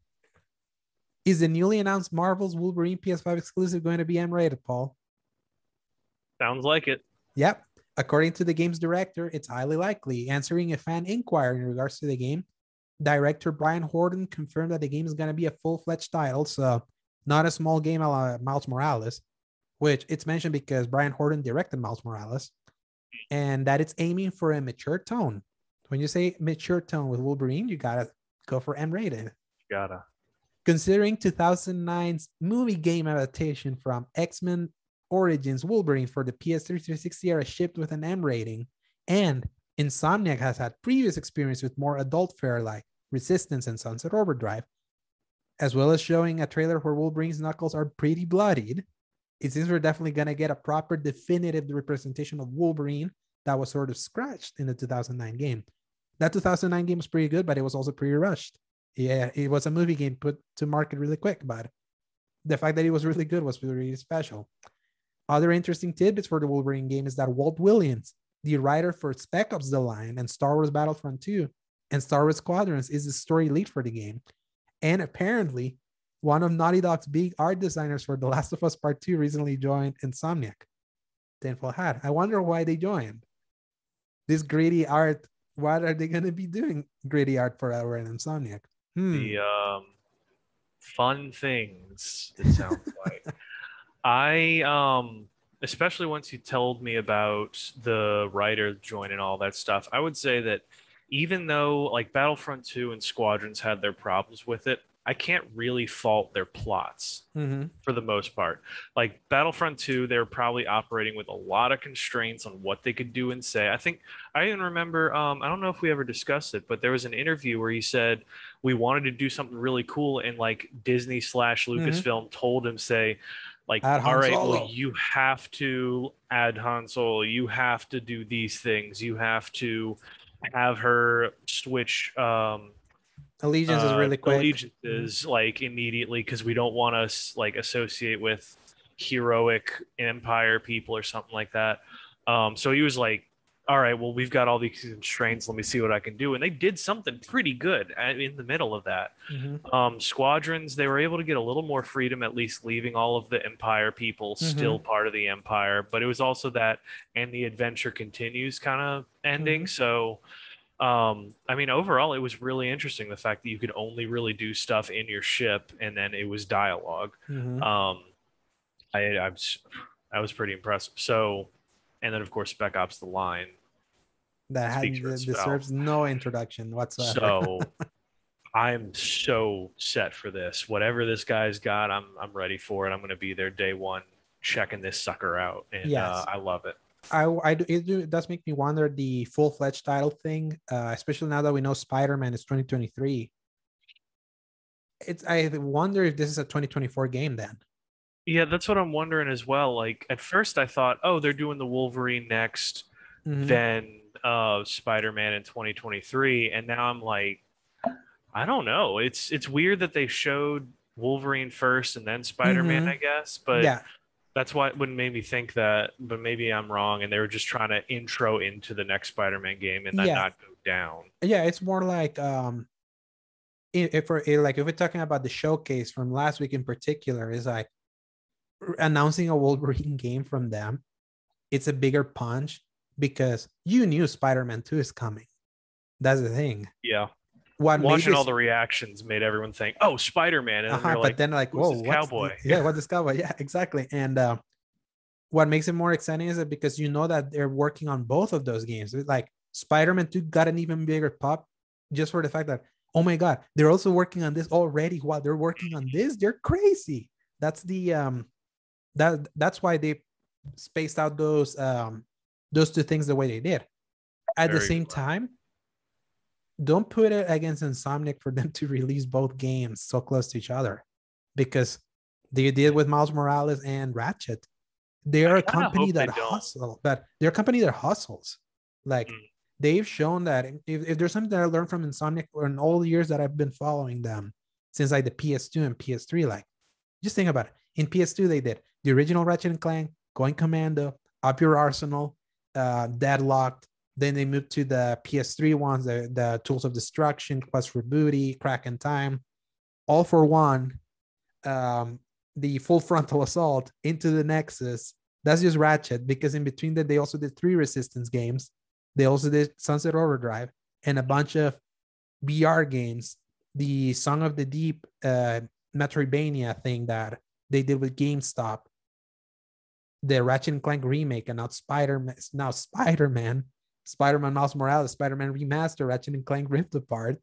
is the newly announced Marvel's Wolverine PS5 exclusive going to be M-rated, Paul? Sounds like it. Yep. According to the game's director, it's highly likely. Answering a fan inquiry in regards to the game, director Brian Horton confirmed that the game is going to be a full-fledged title, so not a small game like Miles Morales, which it's mentioned because Brian Horton directed Miles Morales, and that it's aiming for a mature tone. When you say mature tone with Wolverine, you gotta go for M-rated. Gotta. Considering 2009's movie game adaptation from X-Men Origins Wolverine for the PS3 360 era shipped with an M rating, and Insomniac has had previous experience with more adult fare like Resistance and Sunset Overdrive, as well as showing a trailer where Wolverine's knuckles are pretty bloodied, it seems we're definitely going to get a proper definitive representation of Wolverine that was sort of scratched in the 2009 game. That 2009 game was pretty good, but it was also pretty rushed. Yeah, it was a movie game put to market really quick, but the fact that it was really good was really special. Other interesting tidbits for the Wolverine game is that Walt Williams, the writer for Spec Ops the Line and Star Wars Battlefront 2 and Star Wars Squadrons, is the story lead for the game. And apparently, one of Naughty Dog's big art designers for The Last of Us Part 2 recently joined Insomniac. Tinfoil hat. I wonder why they joined. This gritty art, what are they going to be doing gritty art forever in Insomniac? The fun things, it sounds like. Especially once you told me about the writer joining all that stuff, I would say that even though like Battlefront 2 and Squadrons had their problems with it, I can't really fault their plots for the most part. Like Battlefront 2, they were probably operating with a lot of constraints on what they could do and say. I think I even remember, I don't know if we ever discussed it, but there was an interview where he said we wanted to do something really cool, and like Disney / Lucasfilm told him, say, like, all right, well, you have to add Han Solo. You have to do these things. You have to have her switch allegiances really quick. Allegiances like immediately, because we don't want us like associate with heroic Empire people or something like that. So he was like, all right, well, we've got all these constraints. Let me see what I can do. And they did something pretty good in the middle of that. Squadrons, they were able to get a little more freedom, at least leaving all of the Empire people still part of the Empire. But it was also that, and the adventure continues kind of ending. So, I mean, overall, it was really interesting. The fact that you could only really do stuff in your ship, and then it was dialogue. I was pretty impressive. So, and then of course Spec Ops the Line that deserves no introduction whatsoever. So I'm so set for this. Whatever this guy's got, I'm ready for it. I'm going to be there day one, checking this sucker out, and I love it. It does make me wonder the full-fledged title thing, especially now that we know Spider-Man is 2023. I wonder if this is a 2024 game then. Yeah, that's what I'm wondering as well. Like at first I thought, oh, they're doing the Wolverine next, then Spider-Man in 2023, and now I'm like, I don't know. It's weird that they showed Wolverine first and then Spider-Man, I guess, but that's why it wouldn't make me think that, but maybe I'm wrong, and they were just trying to intro into the next Spider-Man game and then not go down. Yeah, it's more like if we're talking about the showcase from last week in particular, is like announcing a Wolverine game from them. It's a bigger punch because you knew Spider-Man 2 is coming. That's the thing. Yeah. Watching all the reactions made everyone think, "Oh, Spider-Man!" And but then like, "Whoa, what's cowboy?" What's this cowboy? Yeah, exactly. And what makes it more exciting is that because you know that they're working on both of those games. Like Spider-Man 2 got an even bigger pop just for the fact that, oh my God, they're also working on this already while they're working on this. They're crazy. That's the that's why they spaced out those two things the way they did. At the same time, don't put it against Insomniac for them to release both games so close to each other, because they did with Miles Morales and Ratchet. They are a company that hustles, but they're a company that hustles. Like they've shown that if there's something that I learned from Insomniac in all the years that I've been following them since like the PS2 and PS3, like just think about it. In PS2, they did the original Ratchet and Clank, Going Commando, Up Your Arsenal, Deadlocked. Then they moved to the PS3 ones, the Tools of Destruction, Quest for Booty, Crack in Time, All for One, the Full Frontal Assault, Into the Nexus. That's just Ratchet, because in between that, they also did 3 Resistance games. They also did Sunset Overdrive and a bunch of VR games. The Song of the Deep, Metroidvania thing that they did with GameStop. The Ratchet and Clank remake, and now Spider-Man, Miles Morales, Spider-Man Remastered, Ratchet and Clank Rift Apart.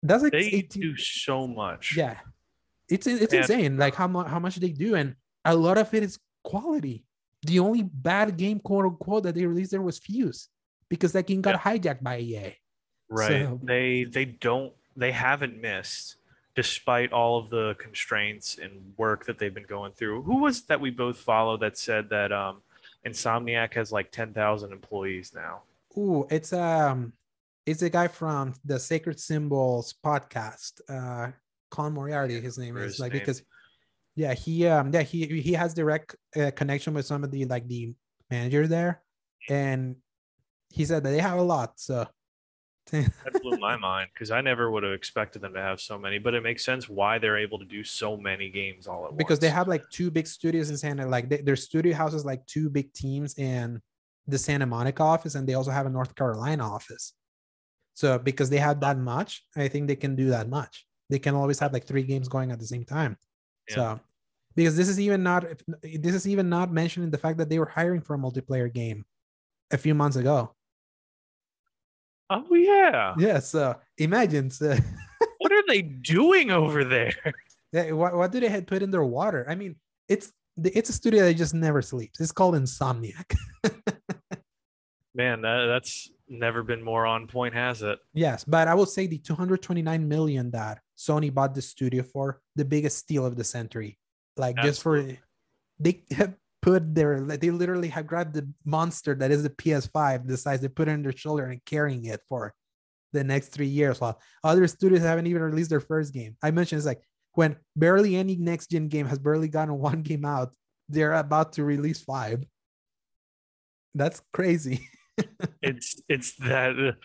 That's like they do so much. Yeah, it's insane. Like how much they do, and a lot of it is quality. The only bad game, quote unquote, that they released there was Fuse, because that game got hijacked by EA. Right. So, they haven't missed, despite all of the constraints and work that they've been going through. Who was that we both follow that said that Insomniac has like 10,000 employees now? Ooh, it's a guy from the Sacred Symbols podcast. Con Moriarty, his name is. Like, because Yeah, he has direct connection with some of the like the managers there, and he said that they have a lot. So That blew my mind because I never would have expected them to have so many, but it makes sense why they're able to do so many games all at because they once. have like two big studios in Santa, like their studio houses like two big teams in the Santa Monica office, and they also have a North Carolina office. So because they have that much, I think they can do that much. They can always have like three games going at the same time. Yeah. So because this is even not mentioning the fact that they were hiring for a multiplayer game a few months ago. Oh yeah. Yeah, so imagine. So, What are they doing over there? yeah, what do they had put in their water? I mean, it's a studio that just never sleeps. It's called Insomniac. Man, that's never been more on point, has it? Yes, but I would say the 229 million that Sony bought the studio for, the biggest steal of the century. Like just for Absolutely. they have they literally have grabbed the monster that is the PS5, the size they put it on their shoulder and carrying it for the next 3 years, while other studios haven't even released their first game. I mentioned it's like when barely any next gen game has barely gotten one game out, they're about to release five. That's crazy. It's that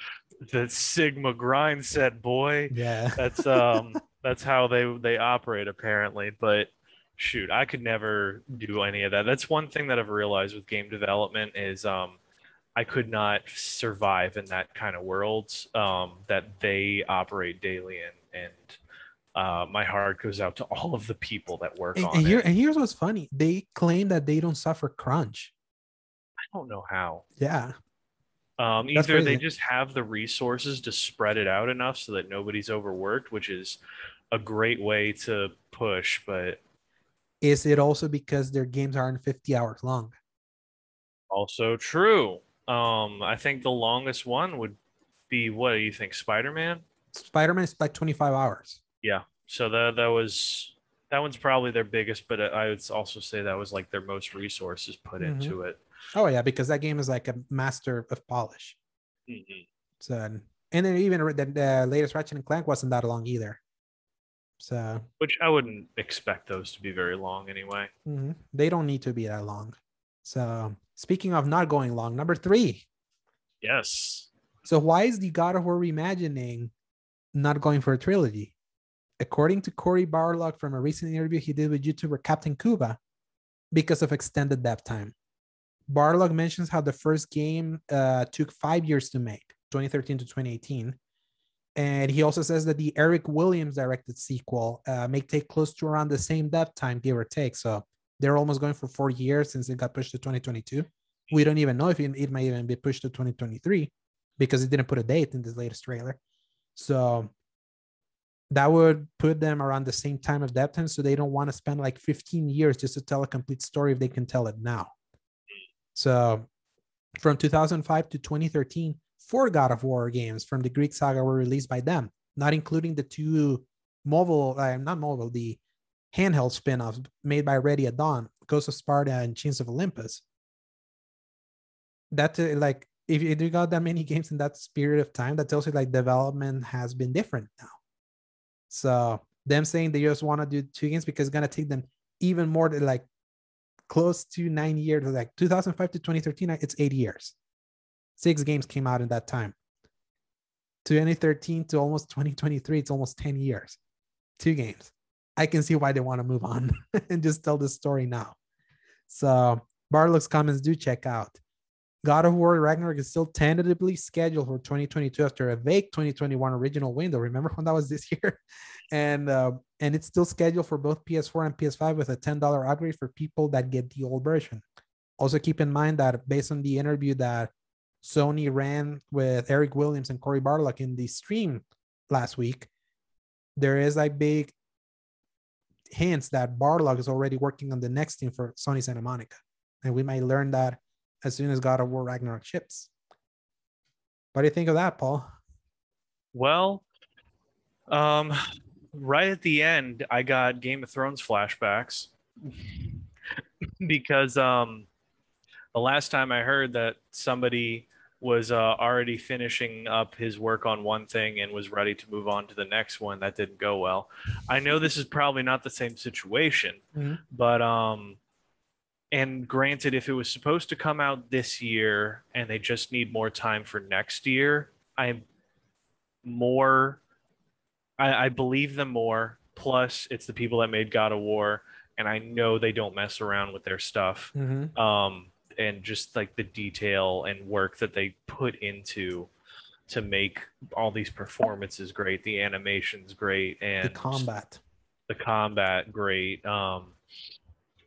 Sigma grind set, boy. Yeah. That's how they operate apparently. But shoot, I could never do any of that. That's one thing that I've realized with game development is I could not survive in that kind of world that they operate daily in, and my heart goes out to all of the people that work And, on it. and here's what's funny. They claim that they don't suffer crunch. I don't know how. Yeah. That's Either they crazy. just have the resources to spread it out enough so that nobody's overworked, which is a great way to push, but Is it also because their games aren't 50 hours long? also true. I think the longest one would be, what do you think, Spider-Man? Spider-Man is like 25 hours. Yeah. So that one's probably their biggest, but I would also say that was like their most resources put Mm-hmm. into it. Oh yeah, because that game is like a master of polish. Mhm. So, and then even the latest Ratchet and Clank wasn't that long either. So Which I wouldn't expect those to be very long anyway. they don't need to be that long. So speaking of not going long, number 3. Yes. So why is the God of War reimagining not going for a trilogy? According to Cory Barlog from a recent interview he did with YouTuber Captain Cuba, because of extended dev time. Barlog mentions how the first game took 5 years to make, 2013 to 2018. And he also says that the Eric Williams directed sequel may take close to around the same dev time, give or take. So they're almost going for 4 years since it got pushed to 2022. We don't even know if it might even be pushed to 2023 because it didn't put a date in this latest trailer. So that would put them around the same time of dev time. So they don't want to spend like 15 years just to tell a complete story if they can tell it now. So from 2005 to 2013, 4 God of War games from the Greek saga were released by them, not including the 2 the handheld spin-offs made by Ready at Dawn, Ghost of Sparta and Chains of Olympus. That like if you got that many games in that period of time, that tells you like development has been different now. So them saying they just want to do 2 games because it's gonna take them even more than like close to 9 years, like 2005 to 2013, it's 8 years. 6 games came out in that time. 2013 to almost 2023, it's almost 10 years. 2 games. I can see why they want to move on and just tell the story now. So Barlog's comments do check out. God of War Ragnarok is still tentatively scheduled for 2022 after a vague 2021 original window. Remember when that was this year? And it's still scheduled for both PS4 and PS5 with a $10 upgrade for people that get the old version. Also keep in mind that based on the interview that Sony ran with Eric Williams and Cory Barlog in the stream last week, there is like big hints that Barlog is already working on the next thing for Sony Santa Monica. And we might learn that as soon as God of War Ragnarok ships. What do you think of that, Paul? Well, right at the end, I got Game of Thrones flashbacks because the last time I heard that somebody was already finishing up his work on one thing and was ready to move on to the next one. That didn't go well. I know this is probably not the same situation, but and granted, if it was supposed to come out this year and they just need more time for next year, I believe them more. Plus, it's the people that made God of War, and I know they don't mess around with their stuff. And just like the detail and work that they put into to make all these performances great, the animations great, and the combat great. The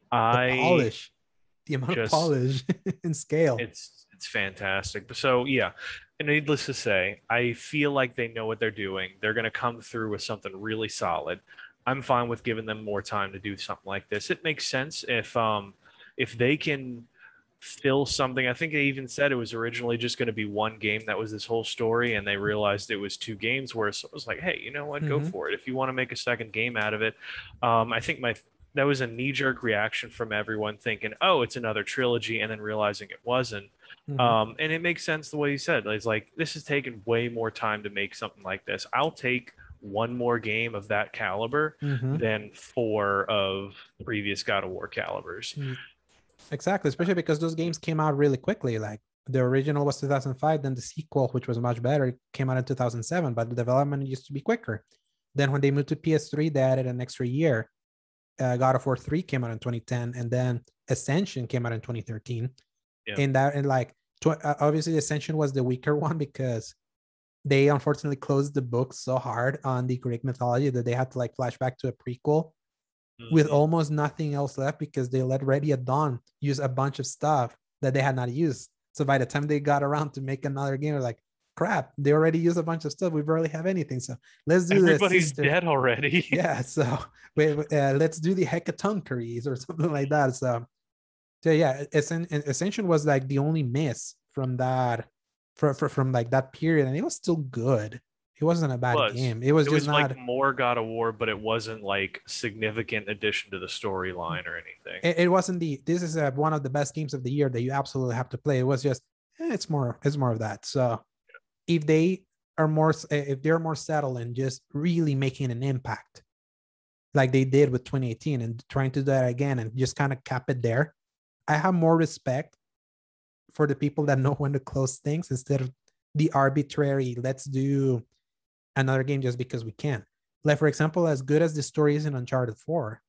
polish, the amount of polish and scale. It's fantastic. So yeah, and needless to say, I feel like they know what they're doing. They're going to come through with something really solid. I'm fine with giving them more time to do something like this. It makes sense if they can fill something. I think they even said it was originally just going to be one game that was this whole story, and they realized it was two games worth. So it was like, hey, you know what? Go for it. If you want to make a second game out of it. I think that was a knee-jerk reaction from everyone thinking, oh, it's another trilogy, and then realizing it wasn't. And it makes sense the way he said. It's like, this has taken way more time to make something like this. I'll take one more game of that caliber than 4 of previous God of War calibers. Exactly, especially because those games came out really quickly. Like the original was 2005, then the sequel, which was much better, came out in 2007, but the development used to be quicker. Then when they moved to PS3, they added an extra year. God of War 3 came out in 2010, and then Ascension came out in 2013. Obviously Ascension was the weaker one because they unfortunately closed the book so hard on the Greek mythology that they had to like flash back to a prequel with almost nothing else left, because they let Ready at Dawn use a bunch of stuff that they had not used. So by the time they got around to make another game, they're like, crap, they already used a bunch of stuff. We barely have anything. So let's do this. Everybody's dead already. Yeah. So let's do the Hecatoncheires or something like that. So yeah, Ascension was like the only miss from that, from like that period. And it was still good. It wasn't a bad game. It was just not like more God of War, but it wasn't like significant addition to the storyline or anything. It wasn't this is one of the best games of the year that you absolutely have to play. It was just, it's more of that. So if they're more settled and just really making an impact like they did with 2018 and trying to do that again and just kind of cap it there, I have more respect for the people that know when to close things instead of the arbitrary, let's do another game just because we can. Like, for example, as good as the story is in Uncharted 4,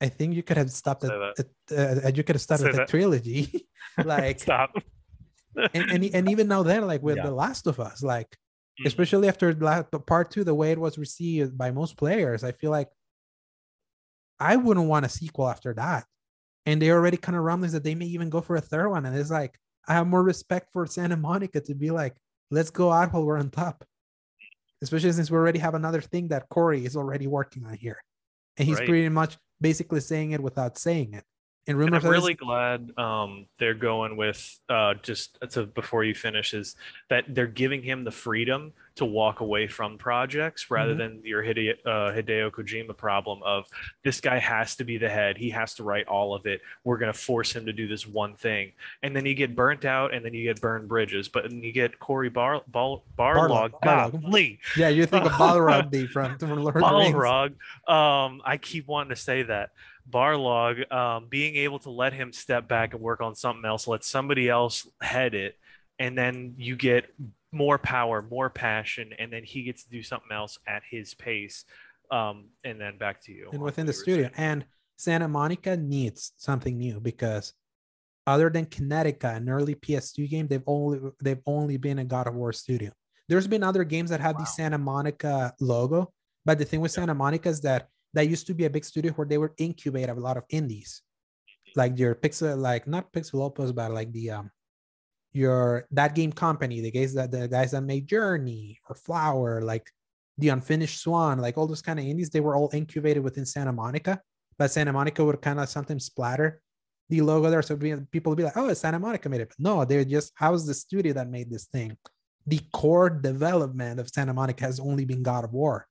I think you could have stopped the trilogy. Like, stop. and even now then, like with The Last of Us, like especially after part 2, the way it was received by most players, I feel like I wouldn't want a sequel after that. And they already kind of rumblings that they may even go for a third one. And it's like, I have more respect for Santa Monica to be like, let's go out while we're on top. Especially since we already have another thing that Cory is already working on here. And he's pretty much basically saying it without saying it. And I'm really glad they're going with before you finish, is that they're giving him the freedom to walk away from projects rather than your Hideo Kojima problem of this guy has to be the head. He has to write all of it. We're going to force him to do this one thing. And then you get burnt out and then you get burned bridges. But then you get Cory Barlog. Yeah, you think of Balrog from Lord of the Rings. Balrog. I keep wanting to say that. Barlog, being able to let him step back and work on something else, let somebody else head it, and then you get more power, more passion, and then he gets to do something else at his pace, and then back to you. And within the studio. And Santa Monica needs something new, because other than Kinetica, an early PS2 game, they've only been a God of War studio. There's been other games that have the Santa Monica logo, but the thing with Santa Monica is that used to be a big studio where they would incubate a lot of indies, like your Pixel, like not Pixel Opus, but like the that game company, the guys that made Journey or Flower, like the Unfinished Swan, like all those kind of indies, they were all incubated within Santa Monica. But Santa Monica would kind of sometimes splatter the logo there, so people would be like, "Oh, it's Santa Monica made it." But no, they're just, how's the studio that made this thing? The core development of Santa Monica has only been God of War,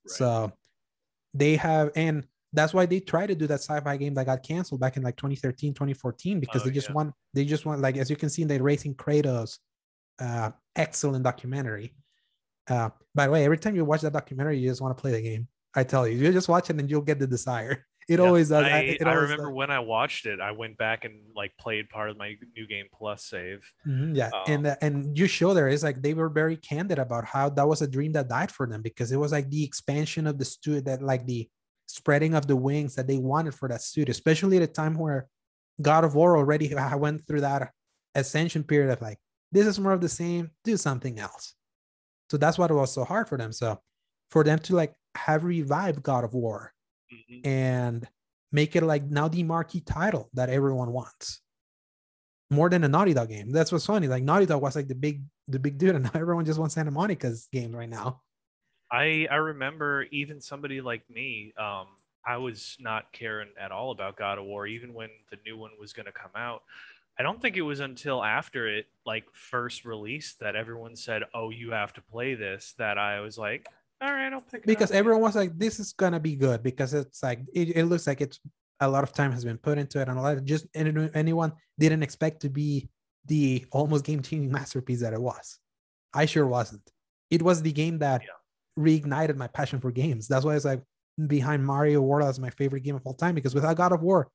so. They have, and That's why they tried to do that sci-fi game that got canceled back in like 2013, 2014, because Oh, they just want, like, as you can see in the Racing Kratos, excellent documentary. By the way, every time you watch that documentary, you just want to play the game. I tell you, you just watch it and you'll get the desire. It yeah. always does. I Always remember does. when I watched it, I went back and like played part of my New Game Plus save. Yeah, and you show there is like they were very candid about how that was a dream that died for them, because it was like the expansion of the studio, that like the spreading of the wings that they wanted for that studio, especially at a time where God of War already went through that ascension period of like, this is more of the same, do something else. So that's what it was so hard for them. So for them to like have revived God of War and make it like now the marquee title that everyone wants, more than a Naughty Dog game. That's what's funny. Like Naughty Dog was like the big dude, and now everyone just wants Santa Monica's game right now. I remember even somebody like me, I was not caring at all about God of War, even when the new one was going to come out. I don't think it was until after it like first released that everyone said, "Oh, you have to play this," that I was like, "All right, I'll pick it Because up." everyone was like, this is gonna be good, because it's like it looks like it's a lot of time has been put into it, and a lot of just anyone didn't expect to be the almost game-changing masterpiece that it was. I sure wasn't. It was the game that reignited my passion for games. That's why it's like behind Mario World as my favorite game of all time, because without God of War,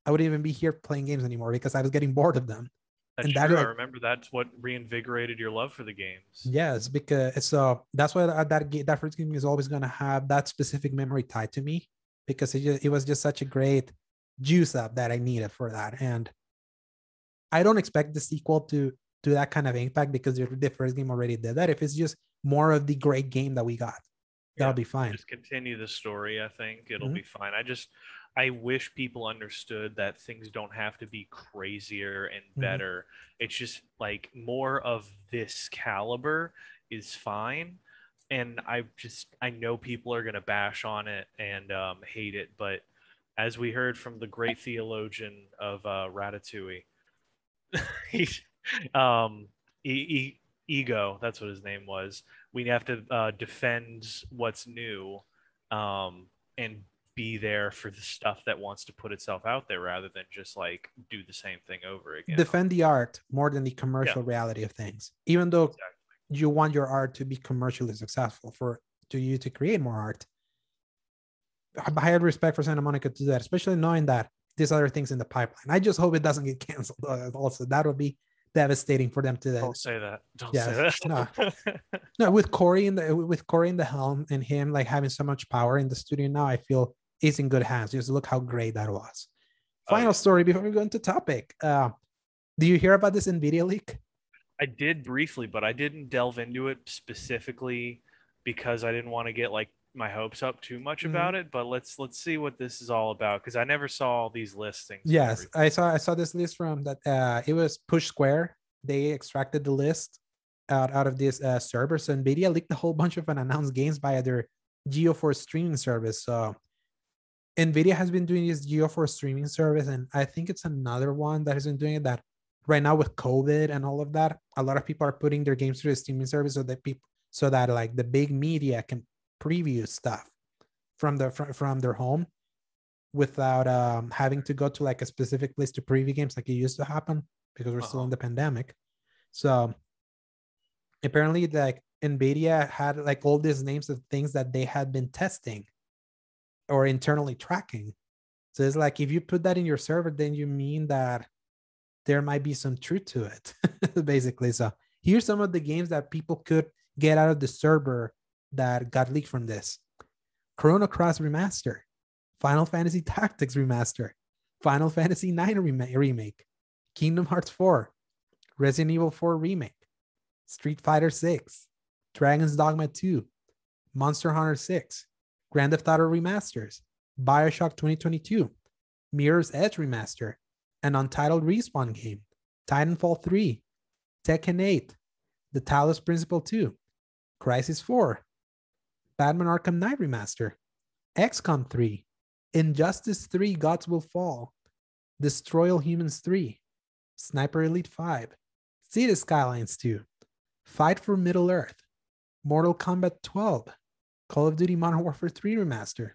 I wouldn't even be here playing games anymore, because I was getting bored of them. That's and true. that, like, I remember that's what reinvigorated your love for the games. yes, because so that's why that first game is always gonna have that specific memory tied to me, because it was just such a great juice up that I needed for that. And I don't expect the sequel to that kind of impact, because the first game already did that. If it's just more of the great game that we got, that'll be fine. Just continue the story. I think it'll be fine. I wish people understood that things don't have to be crazier and better. It's just like more of this caliber is fine. And I know people are going to bash on it and hate it. But as we heard from the great theologian of Ratatouille, he, um, ego, that's what his name was. We have to defend what's new, and be there for the stuff that wants to put itself out there rather than just like do the same thing over again. Defend the art more than the commercial reality of things, even though you want your art to be commercially successful to you to create more art. I had respect for Santa Monica to do that, especially knowing that there's other things in the pipeline. I just hope it doesn't get canceled. Also, that would be devastating for them to. Don't say that. Don't say that. No, with Cory in the helm and him like having so much power in the studio now, I feel it's in good hands. Just look how great that was. Final story before we go into topic. Do you hear about this NVIDIA leak? I did briefly, but I didn't delve into it specifically because I didn't want to get like my hopes up too much about it. But let's see what this is all about, because I never saw these listings. Yes, I saw this list from that. It was Push Square. They extracted the list out of this server. So NVIDIA leaked a whole bunch of unannounced games via their GeoForce streaming service. So NVIDIA has been doing this GeoForce streaming service, and I think it's another one that has been doing it. That right now with COVID and all of that, a lot of people are putting their games through the streaming service so that like the big media can preview stuff from their home without having to go to like a specific place to preview games like it used to happen, because we're still in the pandemic. So apparently like NVIDIA had like all these names of things that they had been testing or internally tracking. So it's like, if you put that in your server, then you mean that there might be some truth to it, basically. So here's some of the games that people could get out of the server that got leaked from this: Chrono Cross Remaster, Final Fantasy Tactics Remaster, Final Fantasy IX Remake, Kingdom Hearts 4, Resident Evil 4 Remake, Street Fighter 6, Dragon's Dogma 2, Monster Hunter 6, Grand Theft Auto Remasters, BioShock 2022, Mirror's Edge Remaster, an Untitled Respawn game, Titanfall 3, Tekken 8, The Talos Principle 2, Crysis 4, Batman Arkham Knight Remaster, XCOM 3, Injustice 3 Gods Will Fall, Destroy All Humans 3, Sniper Elite 5, Cities Skylines 2, Fight for Middle Earth, Mortal Kombat 12, Call of Duty Modern Warfare 3 Remaster,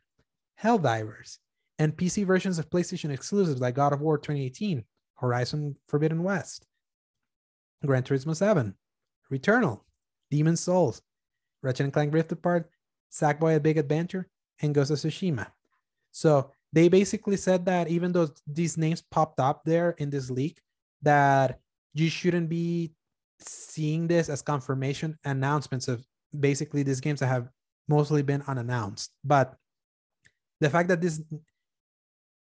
Helldivers, and PC versions of PlayStation exclusives like God of War 2018, Horizon Forbidden West, Gran Turismo 7, Returnal, Demon's Souls, Ratchet & Clank Rift Apart, Sackboy: A Big Adventure, and Ghost of Tsushima. So they basically said that even though these names popped up there in this leak, that you shouldn't be seeing this as confirmation announcements of basically these games that have mostly been unannounced. But the fact that this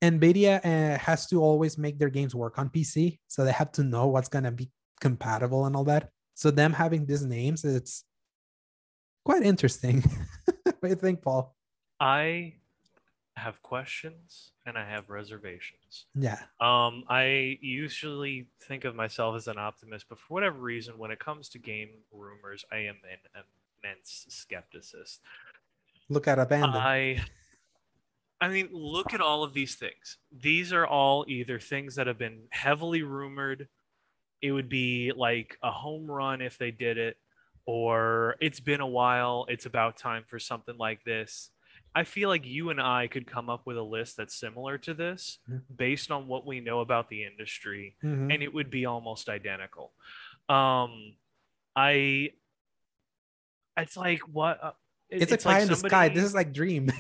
NVIDIA has to always make their games work on PC, so they have to know what's going to be compatible and all that. So them having these names, it's quite interesting. What do you think, Paul? I have questions and I have reservations. Yeah. I usually think of myself as an optimist, but for whatever reason, when it comes to game rumors, I am an immense skepticist. Look at Abandon. I mean, look at all of these things. These are all either things that have been heavily rumored. It would be like a home run if they did it, or it's been a while. It's about time for something like this. I feel like you and I could come up with a list that's similar to this based on what we know about the industry, and it would be almost identical. It's like what? It's like pie in the sky. This is like Dream.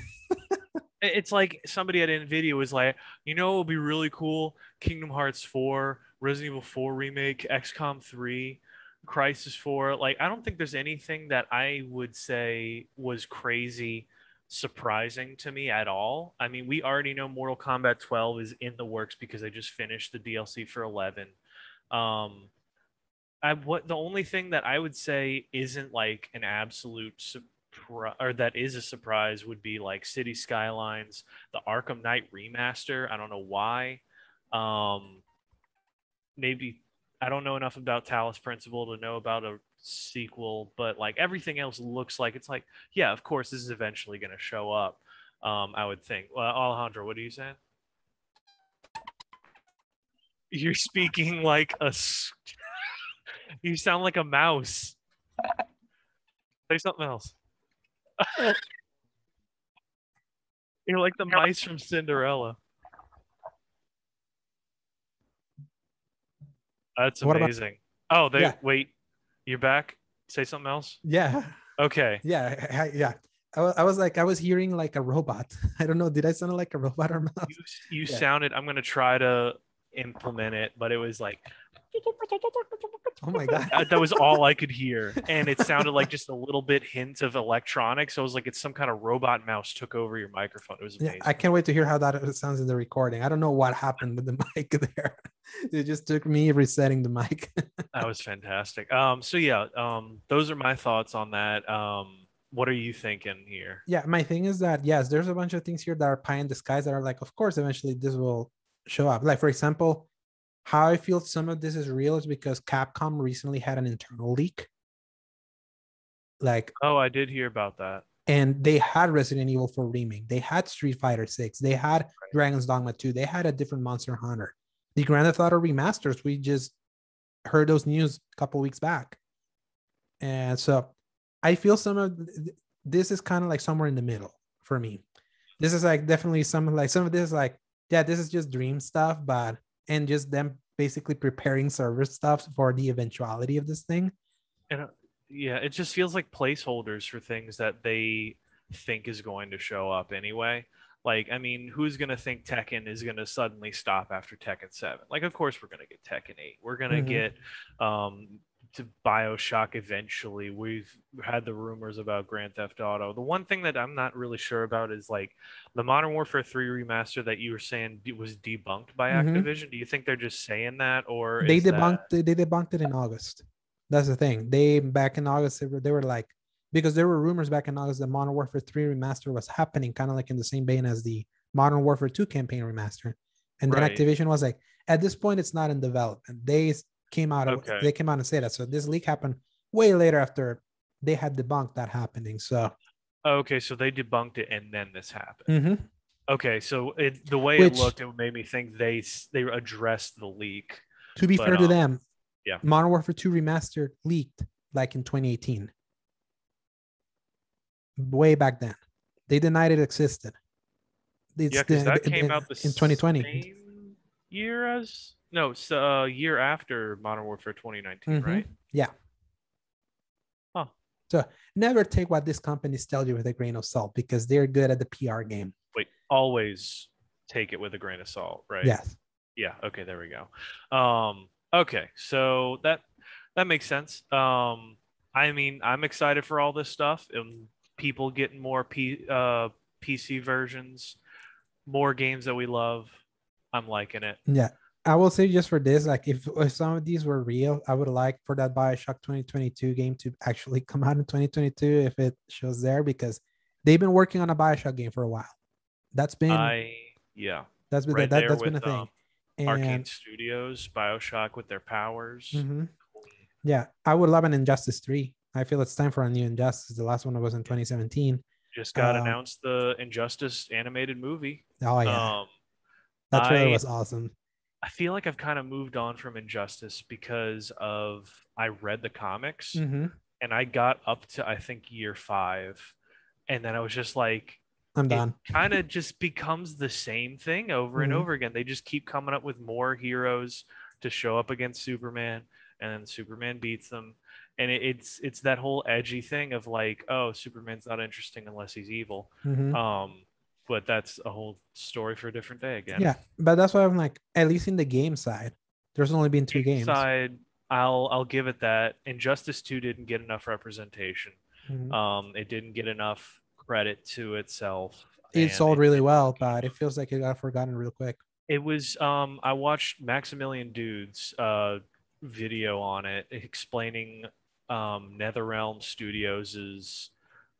It's like somebody at NVIDIA was like, you know, it would be really cool. Kingdom Hearts 4, Resident Evil 4 remake, XCOM 3, Crisis 4. Like, I don't think there's anything that I would say was crazy surprising to me at all. I mean, we already know Mortal Kombat 12 is in the works because I just finished the DLC for 11. The only thing that I would say isn't like an absolute or that is a surprise would be like City Skylines, the Arkham Knight remaster. I don't know why. Maybe I don't know enough about Talos Principle to know about a sequel, but like everything else looks like it's like, yeah, of course this is eventually going to show up. I would think. Alejandro, what are you saying? You're speaking like you sound like a mouse. Say something else. You're like the mice from Cinderella. That's amazing. Wait, you're back? Say something else? Yeah. Okay. Yeah. I was hearing like a robot. I don't know. Did I sound like a robot or not? You sounded, I'm going to try to implement it, but it was like, oh my God. That was all I could hear. And it sounded like just a little bit hint of electronics. So it was like it's some kind of robot mouse took over your microphone. It was amazing. Yeah, I can't wait to hear how that sounds in the recording. I don't know what happened with the mic there. It just took me resetting the mic. That was fantastic. Those are my thoughts on that. What are you thinking here? Yeah, my thing is that, yes, there's a bunch of things here that are pie in the skies that are like, of course, eventually this will show up. Like, for example, how I feel some of this is real is because Capcom recently had an internal leak. Like, oh, I did hear about that. And they had Resident Evil 4 remake. They had Street Fighter 6. They had Dragon's Dogma 2. They had a different Monster Hunter. The Grand Theft Auto remasters, we just heard those news a couple weeks back. And so I feel some of this is kind of like somewhere in the middle for me. This is like definitely some of this is like, yeah, this is just dream stuff, and just them basically preparing server stuff for the eventuality of this thing. And yeah, it just feels like placeholders for things that they think is going to show up anyway. Like, I mean, who's going to think Tekken is going to suddenly stop after Tekken 7? Like, of course we're going to get Tekken 8. We're going to get to BioShock eventually. We've had the rumors about Grand Theft Auto. The one thing that I'm not really sure about is like the Modern Warfare 3 remaster that you were saying was debunked by Activision. Do you think they're just saying that, or they debunked it in August? That's the thing. Back in August they were like, because there were rumors back in August that Modern Warfare 3 remaster was happening, kind of like in the same vein as the Modern Warfare 2 campaign remaster. And then Activision was like, at this point, it's not in development. They came out and said that. So this leak happened way later after they had debunked that happening. So okay, so they debunked it and then this happened. Okay, so the way it looked, it made me think they addressed the leak. To be fair to them, yeah, Modern Warfare 2 Remastered leaked like in 2018. Way back then. They denied it existed. It's Yeah, because that came out the in 2020. same year as no, year after Modern Warfare 2019, Mm-hmm. right? Yeah. Huh. So never take what these companies tell you with a grain of salt because they're good at the PR game. Wait, always take it with a grain of salt, right? Yes. Yeah, okay, there we go. Okay, so that makes sense. I mean, I'm excited for all this stuff and people getting more PC versions, more games that we love. I'm liking it. Yeah. I will say just for this, like if some of these were real, I would like for that Bioshock 2022 game to actually come out in 2022 if it shows there because they've been working on a Bioshock game for a while. That's been Yeah, that's been right there that's been with a thing. Arkane And Studios, BioShock with their powers. mhm. Yeah, I would love an Injustice 3. I feel it's time for a new Injustice. The last one was in 2017. Just got Um, announced the Injustice animated movie. oh yeah, Um, that trailer I was awesome. I feel like I've kind of moved on from Injustice because of I read the comics Mm-hmm. and I got up to I think year 5 and then I was just like I'm it done. kind of just becomes the same thing over and Mm-hmm. over again. They just keep coming up with more heroes to show up against Superman and then Superman beats them. And it's that whole edgy thing of like, oh, Superman's not interesting unless he's evil. Mm-hmm. But that's a whole story for a different day again. Yeah, but that's why I'm like, at least in the game side, there's only been 2 games. Side, I'll give it that. Injustice 2 didn't get enough representation. Mm-hmm. It didn't get enough credit to itself, It and sold really well, but it feels like it got forgotten real quick. it was I watched Maximilian Dude's video on it explaining NetherRealm Studios'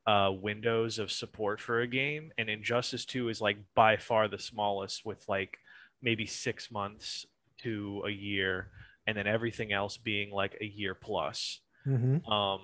windows of support for a game, and Injustice 2 is like by far the smallest with like maybe 6 months to a year, and then everything else being like a year plus. Mm-hmm.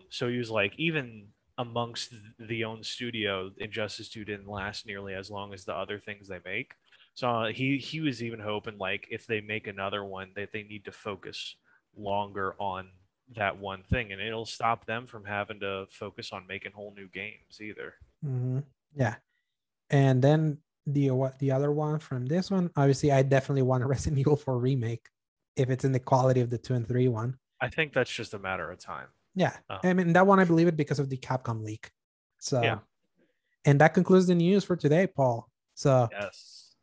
So he was like, even amongst the own studio, Injustice 2 didn't last nearly as long as the other things they make. So he was even hoping like if they make another one that they need to focus longer on that one thing, and it'll stop them from having to focus on making whole new games either. Mm-hmm. Yeah, and then the other one from this one, obviously, I definitely want a Resident Evil 4 remake if it's in the quality of the 2 and 3 one. I think that's just a matter of time. Yeah, I mean that one I believe it because of the Capcom leak. So, Yeah. And that concludes the news for today, Paul. So, Yes.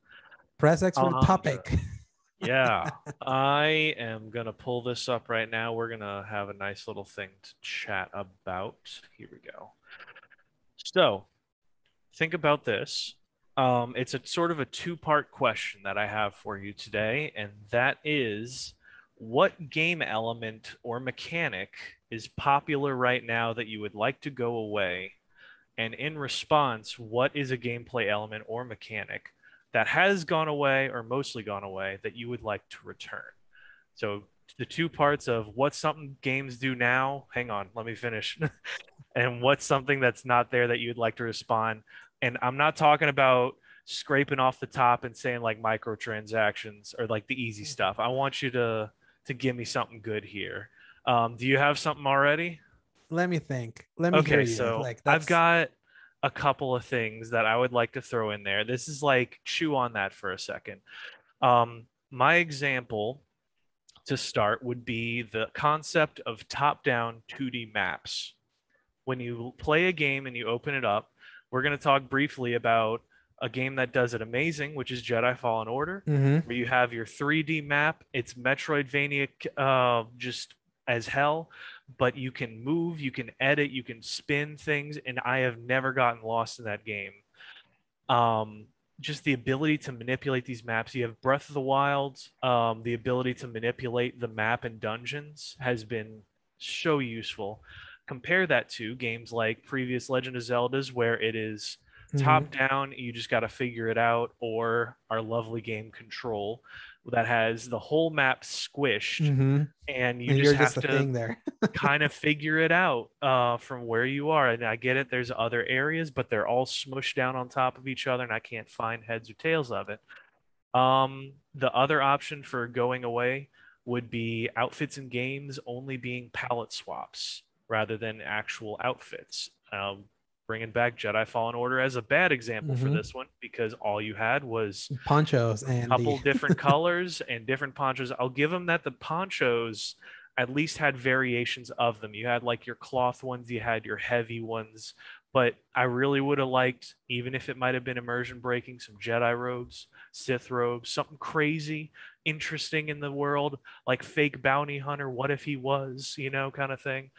press X for the topic. Yeah, I am gonna pull this up right now. We're gonna have a nice little thing to chat about. Here we go. So, think about this. It's a sort of a two-part question that I have for you today, and that is, what game element or mechanic is popular right now that you would like to go away? And in response, what is a gameplay element or mechanic that has gone away or mostly gone away that you would like to return? So the two parts of what's something games do now, hang on, let me finish. And what's something that's not there that you'd like to respond. And I'm not talking about scraping off the top and saying like microtransactions or like the easy stuff. I want you to give me something good here. Do you have something already? Let me think. Let me hear Okay, you. so Like I've that's got a couple of things that I would like to throw in there. This is like chew on that for a second. My example to start would be the concept of top-down 2D maps. When you play a game and you open it up, we're going to talk briefly about a game that does it amazing, which is Jedi Fallen Order, mm-hmm. where you have your 3D map. It's Metroidvania just as hell, but you can move, you can edit, you can spin things, and I have never gotten lost in that game. Um, just the ability to manipulate these maps. You have Breath of the Wild. The ability to manipulate the map and dungeons has been so useful. Compare that to games like previous Legend of Zeldas, where it is Mm-hmm. top down, you just got to figure it out, or our lovely game Control that has the whole map squished, Mm-hmm. and you And just you're just have a to thing there. kind of figure it out from where you are. And I get it, there's other areas, but they're all smushed down on top of each other, and I can't find heads or tails of it. The other option for going away would be outfits in games only being palette swaps rather than actual outfits. bringing back Jedi Fallen Order as a bad example for Mm-hmm. this one, because all you had was Ponchos a and the couple different colors and different ponchos. I'll give them that the ponchos at least had variations of them. You had like your cloth ones, you had your heavy ones, but I really would have liked, even if it might have been immersion breaking, some Jedi robes, Sith robes, something crazy, interesting in the world, like fake bounty hunter. What if he was, kind of thing.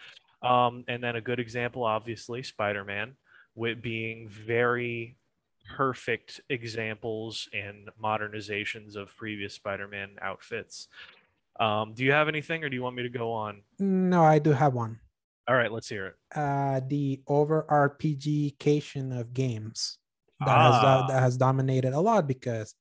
And then a good example, obviously, Spider-Man, with being very perfect examples and modernizations of previous Spider-Man outfits. Do you have anything, or do you want me to go on? no, I do have one. All right, let's hear it. The over RPGification of games that Ah, has dominated a lot, because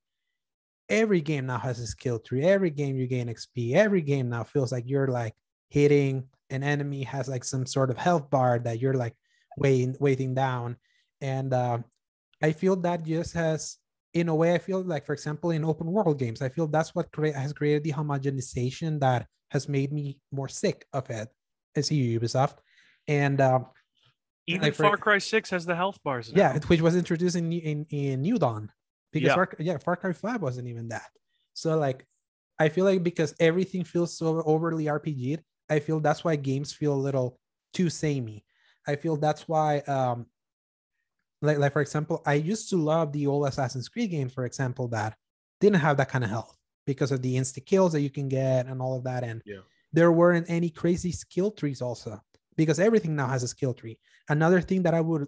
every game now has a skill tree. Every game you gain XP. Every game now feels like you're like hitting an enemy, has like some sort of health bar that you're like waiting down. And I feel that just has, in a way, I feel like, for example, in open world games, I feel that's what has created the homogenization that has made me more sick of it. As Ubisoft, and even like for Far Cry 6 has the health bars yeah, now. which was introduced in New Dawn, because Yeah, Far Cry 5 wasn't even that. So like, I feel like because everything feels so overly RPG'd, I feel that's why games feel a little too samey. I feel that's why like for example, I used to love the old Assassin's Creed games, for example, that didn't have that kind of health because of the insta kills that you can get and all of that. And yeah. there weren't any crazy skill trees also, because everything now has a skill tree. Another thing that I would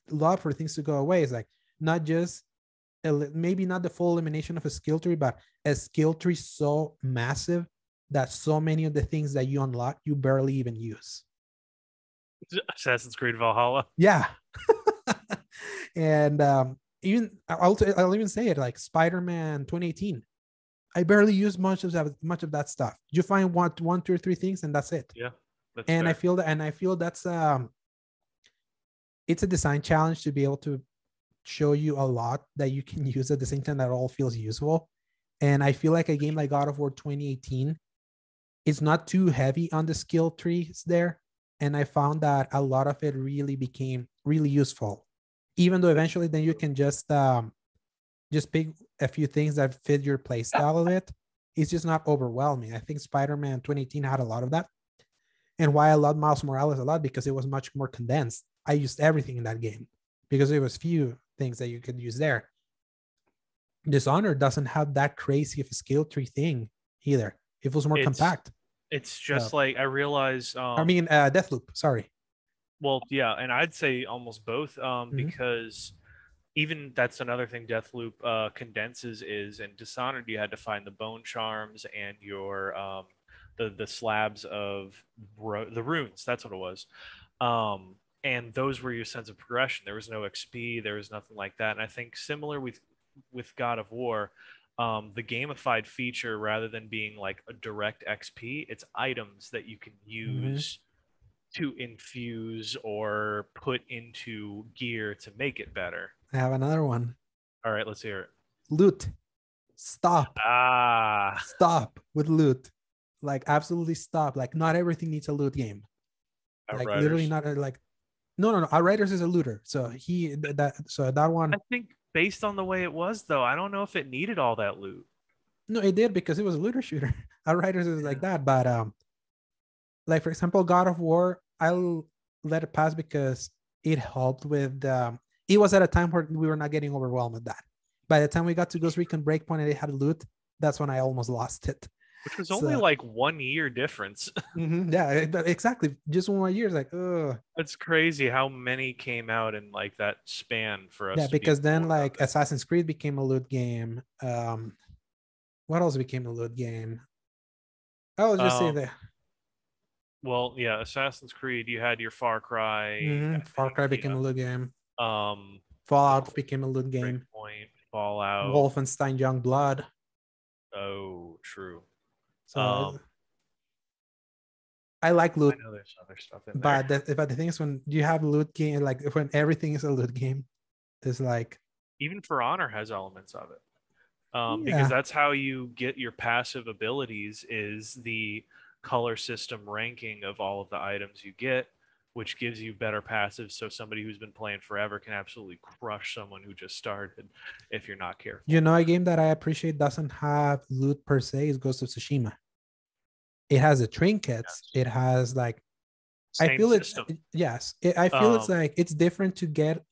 love for things to go away is like, not just maybe not the full elimination of a skill tree, but a skill tree so massive that so many of the things that you unlock you barely even use. Assassin's Creed Valhalla. Yeah. And even I'll even say it, like Spider-Man 2018. I barely use much of that stuff. You find one, two, or three things, and that's it. Yeah, that's And fair. I feel that's it's a design challenge to be able to show you a lot that you can use at the same time that all feels useful. And I feel like a game like God of War 2018 is not too heavy on the skill trees there. And I found that a lot of it really became really useful. Even though eventually then you can just pick a few things that fit your play style of it. It's just not overwhelming. I think Spider-Man 2018 had a lot of that. And why I love Miles Morales a lot, because it was much more condensed. I used everything in that game because there was few things that you could use there. Dishonored doesn't have that crazy of a skill tree thing either. It was more It's compact. it's So just like I realize. I mean, Deathloop. Sorry. Well, yeah, and I'd say almost both, Mm-hmm. because even that's another thing Deathloop condenses is in Dishonored you had to find the bone charms and your the slabs of the runes. That's what it was. And those were your sense of progression. There was no XP. There was nothing like that. And I think similar with God of War, the gamified feature, rather than being like a direct XP, it's items that you can Mm-hmm. use to infuse or put into gear to make it better. I have another one. All right, let's hear it. Loot. Stop. Ah, Stop with loot. Like absolutely stop. Like not everything needs a loot game. Like literally Outriders. not like no. Outriders is a looter. So that I one. think based on the way it was, though, I don't know if it needed all that loot. No, it did because it was a looter shooter. Outriders is Yeah. like that. But like for example, God of War, I'll let it pass because it helped with it was at a time where we were not getting overwhelmed with that. By the time we got to Ghost Recon Breakpoint and it had loot, that's when I almost lost it. Which was only So like 1 year difference. yeah, exactly. Just 1 year is like, ugh. That's crazy how many came out in like that span for Yeah, us to be because then informed of like it. Assassin's Creed became a loot game. What else became a loot game? I will just say Um, that well, yeah, Assassin's Creed, you had your Far Cry, I Far think, Cry became a loot game. of Fallout course, became a loot game. Breakpoint, Fallout. Wolfenstein Young Blood. Oh, true. So Um, I like I loot, know there's other stuff in there. but the thing is, when you have loot game, like when everything is a loot game, it's like, Even For Honor has elements of it. Because yeah, that's how you get your passive abilities is the color system ranking of all of the items you get. which gives you better passives. So somebody who's been playing forever can absolutely crush someone who just started if you're not careful. You know, a game that I appreciate doesn't have loot per se is Ghost of Tsushima. It has the trinkets. Yes. It has like, I Same feel it's, system. yes, I feel it's like, it's different to get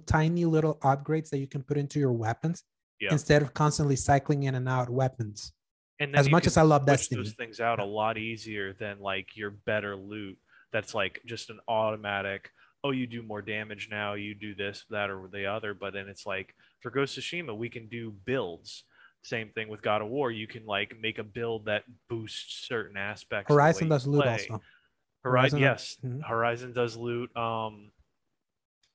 tiny little upgrades that you can put into your weapons Yeah. instead of constantly cycling in and out weapons. And then As you much can as I love switch Destiny. those things out a lot easier than like your better loot. That's like just an automatic, oh, you do more damage now, you do this, that, or the other. But then it's like for Ghost of Tsushima, we can do builds. Same thing with God of War. You can like make a build that boosts certain aspects of the way Horizon you does loot play. also. Horizon, Horizon, yes, Horizon does loot.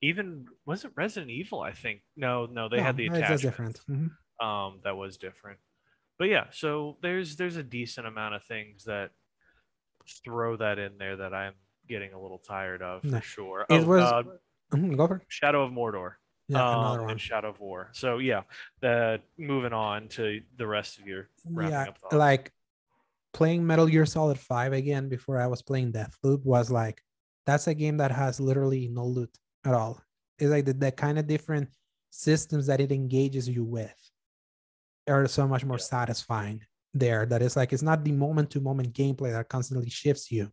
Even was it Resident Evil? I think no, they had the that's attachments. different. Mm-hmm. That was different. But yeah, so there's a decent amount of things that throw that in there that I'm getting a little tired of for No. sure. It Oh, was go for it. Shadow of Mordor. Yeah, another And one. Shadow of War. So yeah, that moving on to the rest of your wrapping Yeah, up thoughts. like playing Metal Gear Solid 5 again before I was playing Deathloop was like, that's a game that has literally no loot at all. It's like the kind of different systems that it engages you with are so much more satisfying there. That it's like, it's not the moment to moment gameplay that constantly shifts you.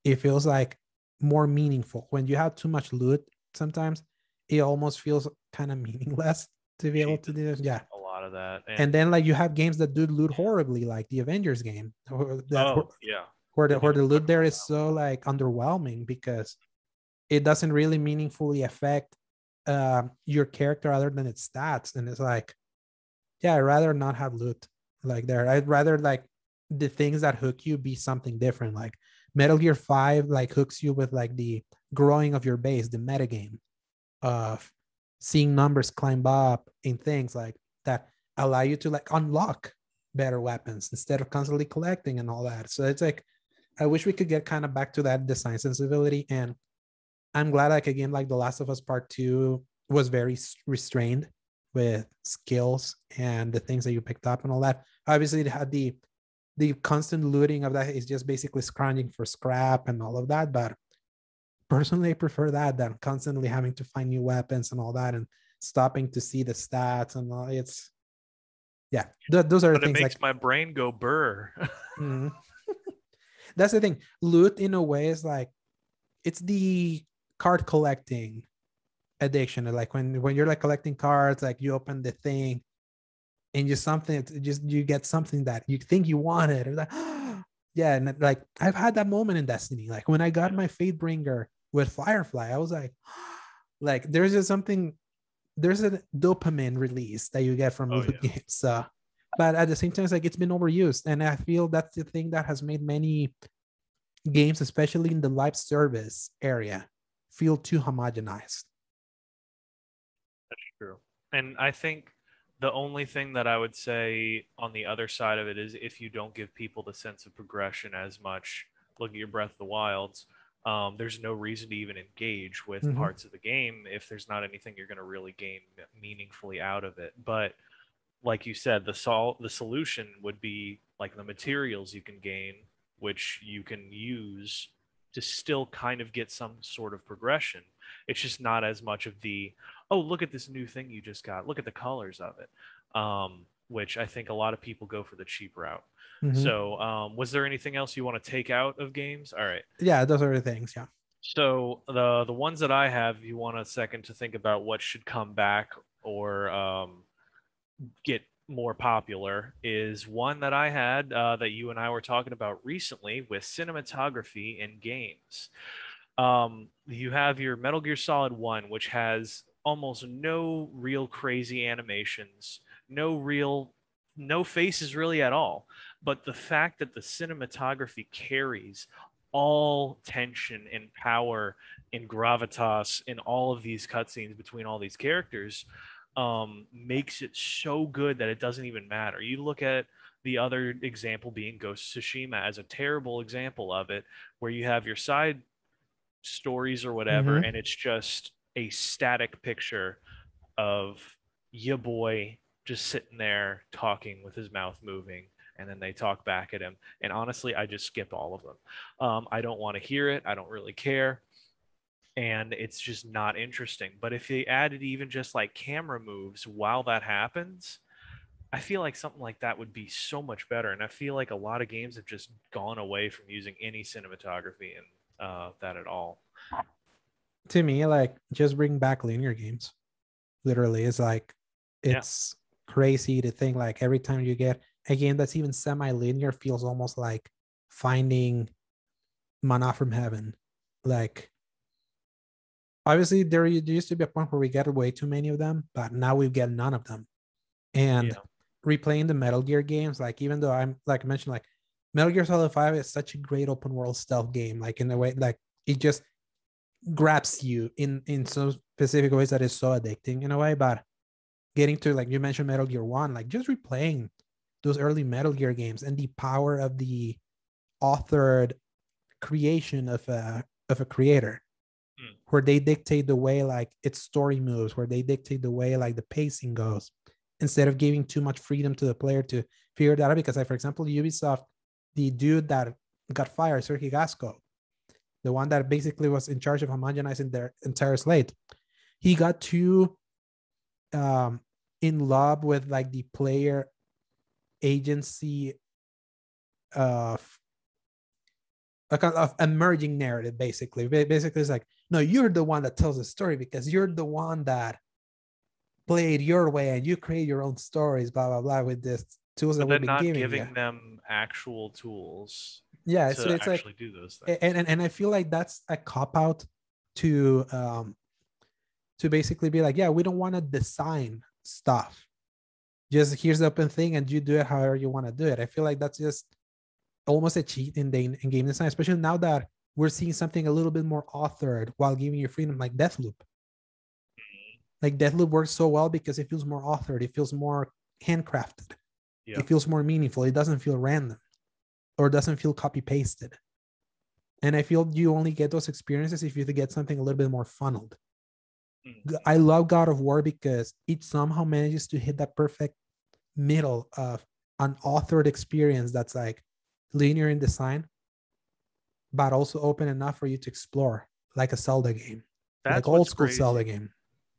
It feels like more meaningful. When you have too much loot, sometimes it almost feels kind of meaningless to be able to do this. Yeah. A lot of that. And then like you have games that do loot horribly, like the Avengers game. Where the loot there is so like underwhelming because it doesn't really meaningfully affect your character other than its stats. And it's like, yeah, I'd rather not have loot like there. I'd rather like the things that hook you be something different. Like Metal Gear 5 like hooks you with like the growing of your base, the metagame of seeing numbers climb up in things like that allow you to like unlock better weapons instead of constantly collecting and all that. So it's like, I wish we could get kind of back to that design sensibility. And I'm glad like a game like The Last of Us Part 2 was very restrained with skills and the things that you picked up and all that. Obviously, it had the constant looting of that is just basically scrounging for scrap and all of that. But personally, I prefer that than constantly having to find new weapons and all that and stopping to see the stats and all. It's yeah, those are the things. It makes like my brain go burr. That's the thing. Loot in a way is like, it's the card collecting addiction. Like when you're like collecting cards, like you open the thing and you get something that you think you wanted. Or like, yeah, and like I've had that moment in Destiny. Like when I got my Fatebringer with Firefly, I was like there's just something. There's a dopamine release that you get from loot games. But at the same time, it's like it's been overused, and I feel that's the thing that has made many games, especially in the live service area, feel too homogenized. That's true. And I think the only thing that I would say on the other side of it is if you don't give people the sense of progression as much, look at your Breath of the Wilds, there's no reason to even engage with parts of the game if there's not anything you're going to really gain meaningfully out of it. But like you said, the solution would be like the materials you can gain, which you can use to still kind of get some sort of progression. It's just not as much of the, oh, look at this new thing you just got. Look at the colors of it, which I think a lot of people go for the cheap route. So was there anything else you want to take out of games? All right. Yeah, those are the things. Yeah. So the ones that I have, you want a second to think about what should come back or get more popular, is one that I had that you and I were talking about recently with cinematography in games. You have your Metal Gear Solid 1, which has almost no real crazy animations, no faces really at all. But the fact that the cinematography carries all tension and power and gravitas in all of these cutscenes between all these characters makes it so good that it doesn't even matter. You look at the other example being Ghost of Tsushima as a terrible example of it, where you have your side stories or whatever, and it's just a static picture of ya boy just sitting there talking with his mouth moving, and then they talk back at him. And honestly, I just skip all of them. I don't want to hear it. I don't really care. and it's just not interesting. But if they added even just like camera moves while that happens, I feel like something like that would be so much better. And I feel like a lot of games have just gone away from using any cinematography in that at all. To me, like, just bring back linear games. Literally, it's like, Yeah. it's crazy to think like every time you get a game that's even semi-linear feels almost like finding mana from heaven. Like, obviously there used to be a point where we get way too many of them, but now we get none of them. And Yeah. replaying the Metal Gear games, like, even though I'm, like I mentioned, like, Metal Gear Solid 5 is such a great open world stealth game, like, in a way, like, it just grabs you in some specific ways that is so addicting in a way. But getting to, like, you mentioned Metal Gear 1, like, just replaying those early Metal Gear games and the power of the authored creation of a creator, where they dictate the way, like, its story moves, where they dictate the way, like, the pacing goes, instead of giving too much freedom to the player to figure that out. Because, like, for example, Ubisoft, the dude that got fired, Sergei Gasco, the one that basically was in charge of homogenizing their entire slate, he got too um, in love with, like, the player agency of a kind of emerging narrative. Basically, it's like, no, you're the one that tells the story because you're the one that played your way and you create your own stories, blah blah blah, with this tools that But we've then been not giving you. giving them actual tools Yeah, so to it's like, actually do those and, things. and I feel like that's a cop out to basically be like, yeah, we don't want to design stuff, just here's the open thing and you do it however you want to do it. I feel like that's just almost a cheat in game design, especially now that we're seeing something a little bit more authored while giving you freedom, like Deathloop. Like, Deathloop works so well because it feels more authored, it feels more handcrafted, Yeah. it feels more meaningful, it doesn't feel random or doesn't feel copy pasted. And I feel you only get those experiences if you get something a little bit more funneled. I love God of War because it somehow manages to hit that perfect middle of an authored experience that's like linear in design, but also open enough for you to explore, like a Zelda game, like That's old what's school Zelda crazy. game.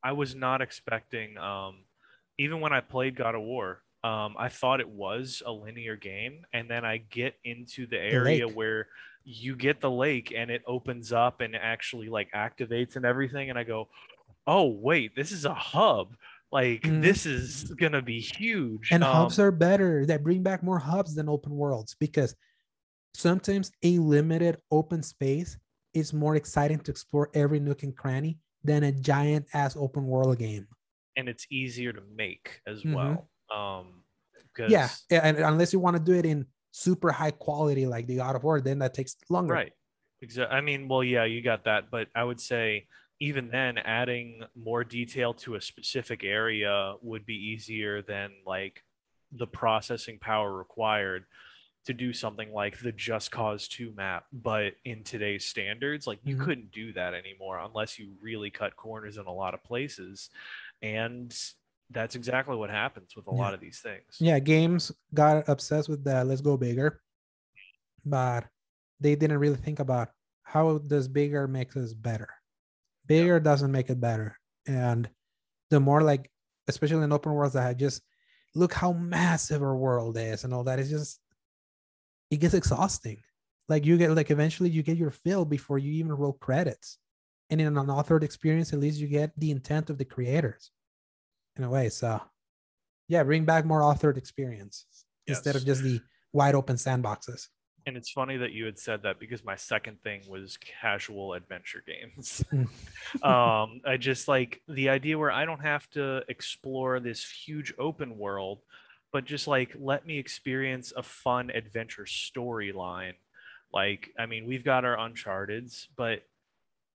I was not expecting, even when I played God of War, I thought it was a linear game. And then I get into the The area lake. where you get the lake and it opens up and actually like activates and everything. And I go, oh, wait, this is a hub. Like, Mhm. this is going to be huge. And hubs are better. They bring back more hubs than open worlds, because sometimes a limited open space is more exciting to explore every nook and cranny than a giant ass open world game. And it's easier to make as Mm-hmm. well. Yeah, Because, and unless you want to do it in super high quality like the God of War, then that takes longer. right. Exactly. I mean, well, yeah, you got that. But I would say even then, adding more detail to a specific area would be easier than like the processing power required to do something like the Just Cause 2 map. But in today's standards, like you Mm-hmm. couldn't do that anymore unless you really cut corners in a lot of places. And that's exactly what happens with a Yeah, lot of these things. yeah. Games got obsessed with the let's go bigger, but they didn't really think about how does bigger makes us better. Yeah. Bigger doesn't make it better, and the more, like, especially in open worlds that I just look how massive our world is and all that, it's just, it gets exhausting. Like, you get, like, eventually you get your fill before you even roll credits. And in an authored experience, at least you get the intent of the creators in a way. So yeah, bring back more authored experience instead of Yes. just the wide open sandboxes. And it's funny that you had said that because my second thing was casual adventure games. Mm. I just like the idea where I don't have to explore this huge open world, but just like let me experience a fun adventure storyline. Like, I mean, we've got our Uncharted's, but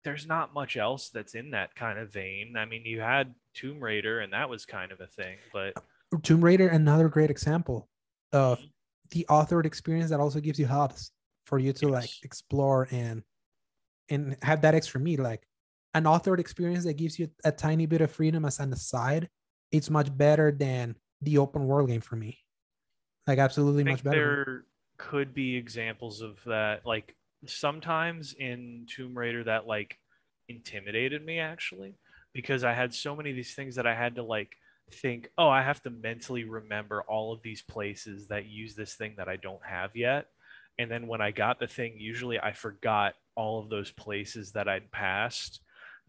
there's not much else that's in that kind of vein. I mean, you had Tomb Raider, and that was kind of a thing, but Tomb Raider, another great example of Mhm. the authored experience that also gives you hubs for you to, like, Yes. explore and have that extra meat. Like, an authored experience that gives you a tiny bit of freedom as an aside, it's much better than the open world game for me. Like, absolutely I much think better for me. there could be examples of that. Like sometimes in Tomb Raider, that like intimidated me actually, because I had so many of these things that I had to like think, oh, I have to mentally remember all of these places that use this thing that I don't have yet. And then when I got the thing, usually I forgot all of those places that I'd passed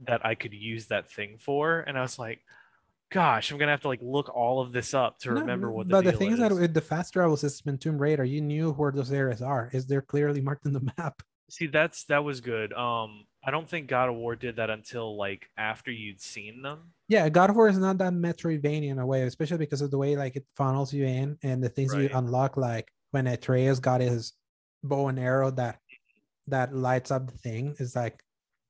that I could use that thing for. And I was like, gosh, I'm gonna have to like look all of this up to No, remember what the but the deal thing is that is. with the fast travel system in Tomb Raider, you knew where those areas are. Is they're clearly marked in the map. See, that was good. I don't think God of War did that until like after you'd seen them. Yeah, God of War is not that Metroidvania in a way, especially because of the way like it funnels you in and the things you Right. unlock, like when Atreus got his bow and arrow that lights up the thing is like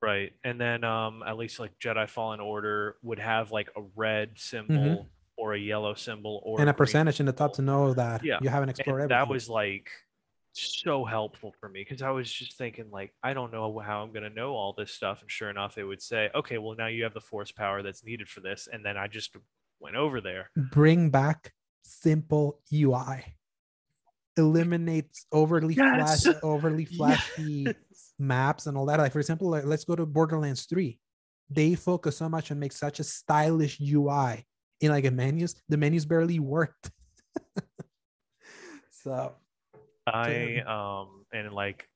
Right. And then at least like Jedi Fallen Order would have like a red mhm. symbol or a yellow symbol or And a a green percentage in the top symbol. to know that Yeah. you haven't explored And that everything. was like so helpful for me because I was just thinking like I don't know how I'm going to know all this stuff, and sure enough it would say, "Okay, well now you have the force power that's needed for this." And then I just went over there. Bring back simple UI. Eliminates Yes. overly flashy Yes. maps and all that. Like for example, like, let's go to Borderlands 3. They focus so much on make such a stylish UI in like a menus. The menus barely worked. So I and like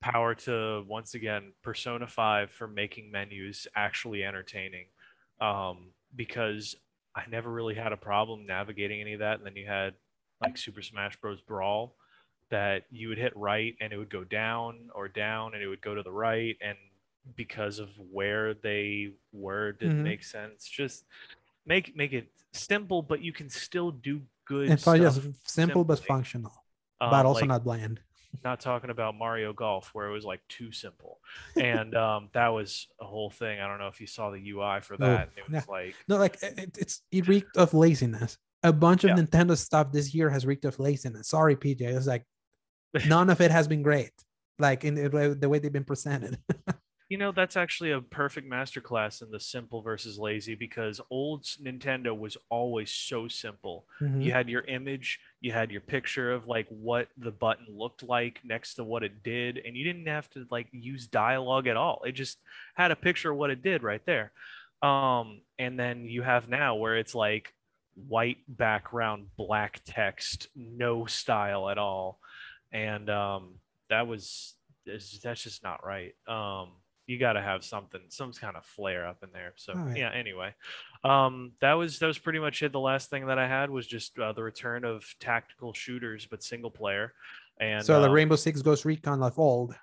power to once again Persona 5 for making menus actually entertaining. Because I never really had a problem navigating any of that. And then you had like Super Smash Bros. Brawl that you would hit right and it would go down or down and it would go to the right. And because of where they were, didn't mhm. make sense. Just make it simple, but you can still do good And probably stuff just simple but simply. functional, but also Like not bland. not talking about Mario Golf where it was like too simple. And that was a whole thing. I don't know if you saw the UI for Oh that. And it yeah, was like, no, like it reeked of laziness. A bunch of yeah. Nintendo stuff this year has reeked of laziness. Sorry, PJ. It's like none of it has been great. Like in the way they've been presented. You know, that's actually a perfect masterclass in the simple versus lazy because old Nintendo was always so simple. You Mhm. had your image, you had your picture of like what the button looked like next to what it did, and you didn't have to like use dialogue at all. It just had a picture of what it did right there. And then you have now where it's like white background, black text, no style at all. And that was that's just not right. You got to have something, some kind of flair up in there. So All right. yeah. Anyway, that was pretty much it. The last thing that I had was just the return of tactical shooters, but single player, and So the Rainbow Six Ghost Recon of old.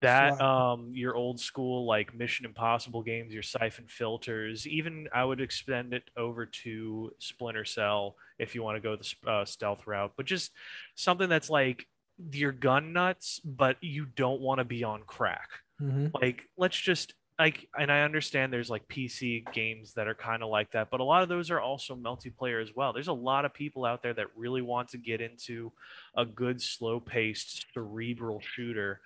that So your old school like Mission Impossible games, your Siphon Filters. Even I would extend it over to Splinter Cell if you want to go the stealth route, but just something that's like your gun nuts, but you don't want to be on crack. mhm. Like let's just like, and I understand there's like PC games that are kind of like that, but a lot of those are also multiplayer as well. There's a lot of people out there that really want to get into a good slow paced cerebral shooter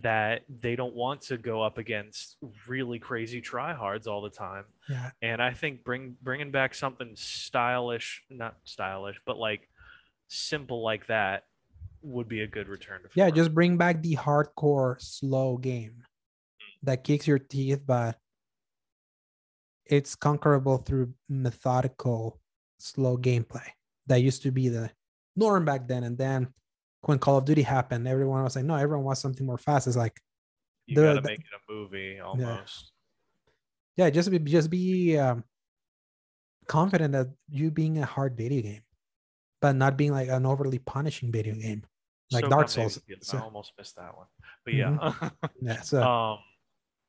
that they don't want to go up against really crazy tryhards all the time. Yeah. And I think bringing back something stylish, not stylish, but like simple like that would be a good return to Yeah, form. just bring back the hardcore slow game that kicks your teeth, but it's conquerable through methodical, slow gameplay. That used to be the norm back then. And then when Call of Duty happened, everyone was like, no, everyone wants something more fast. It's like You got to the make it a movie yeah, almost. yeah, just be confident that you being a hard video game, but not being like an overly punishing video game, like So Dark come Souls. maybe. I So, almost missed that one, but yeah. mhm. Yeah, so um,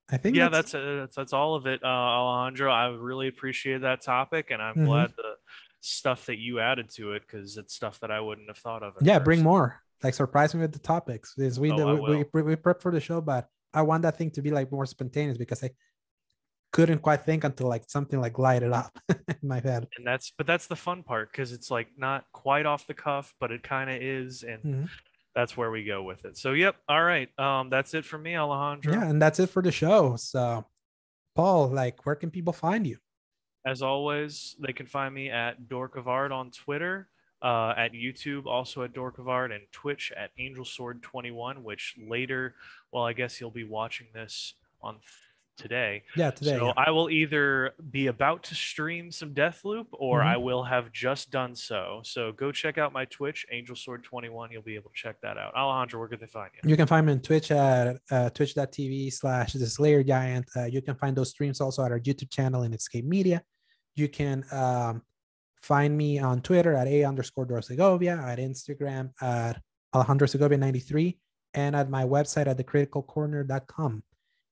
I think yeah, that's that's all of it, Alejandro. I really appreciate that topic, and I'm mhm. glad the stuff that you added to it because it's stuff that I wouldn't have thought of at Yeah, bring first. more. Like surprise me with the topics. Is Oh, I will. we prep for the show, but I want that thing to be like more spontaneous because I couldn't quite think until like something like lighted up in my head. And that's the fun part because it's like not quite off the cuff, but it kind of is, and Mhm. that's where we go with it. So, yep. All right. That's it for me, Yeah, Alejandro. and that's it for the show. So, Paul, like, where can people find you? As always, they can find me at Dork of Art on Twitter, at YouTube, also at Dork of Art, and Twitch at Angel Sword 21, which later, well, I guess you'll be watching this on today. Yeah, today. So Yeah. I will either be about to stream some Deathloop, or I will have just done so. So go check out my Twitch, Angel Sword 21. You'll be able to check that out. Alejandro, where can they find you? You can find me on Twitch at twitch.tv/the Slayer Giant. You can find those streams also at our YouTube channel in Escape Media. You can find me on Twitter at @A_Dorsegovia, at Instagram at Alejandro Segovia 93, and at my website at thecriticalcorner.com.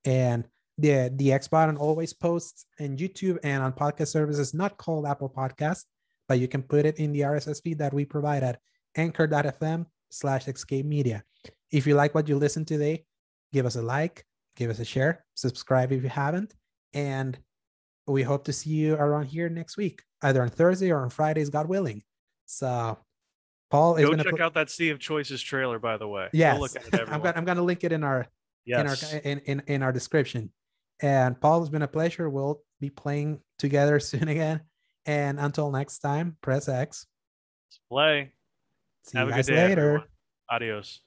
And the X button always posts in YouTube and on podcast services not called Apple Podcasts, but you can put it in the RSS feed that we provide at anchor.fm/Escape Media. If you like what you listened today, give us a like, give us a share, subscribe if you haven't, and we hope to see you around here next week, either on Thursday or on Fridays, God willing. So, Paul is Go going to check out that Sea of Choices trailer, by the way. Yes, go look at it, everyone. I'm going to link it in our yes. in our description. And Paul, it's been a pleasure. We'll be playing together soon again. And until next time, press X. Let's play. See Have you a guys good day, later. everyone. Adios.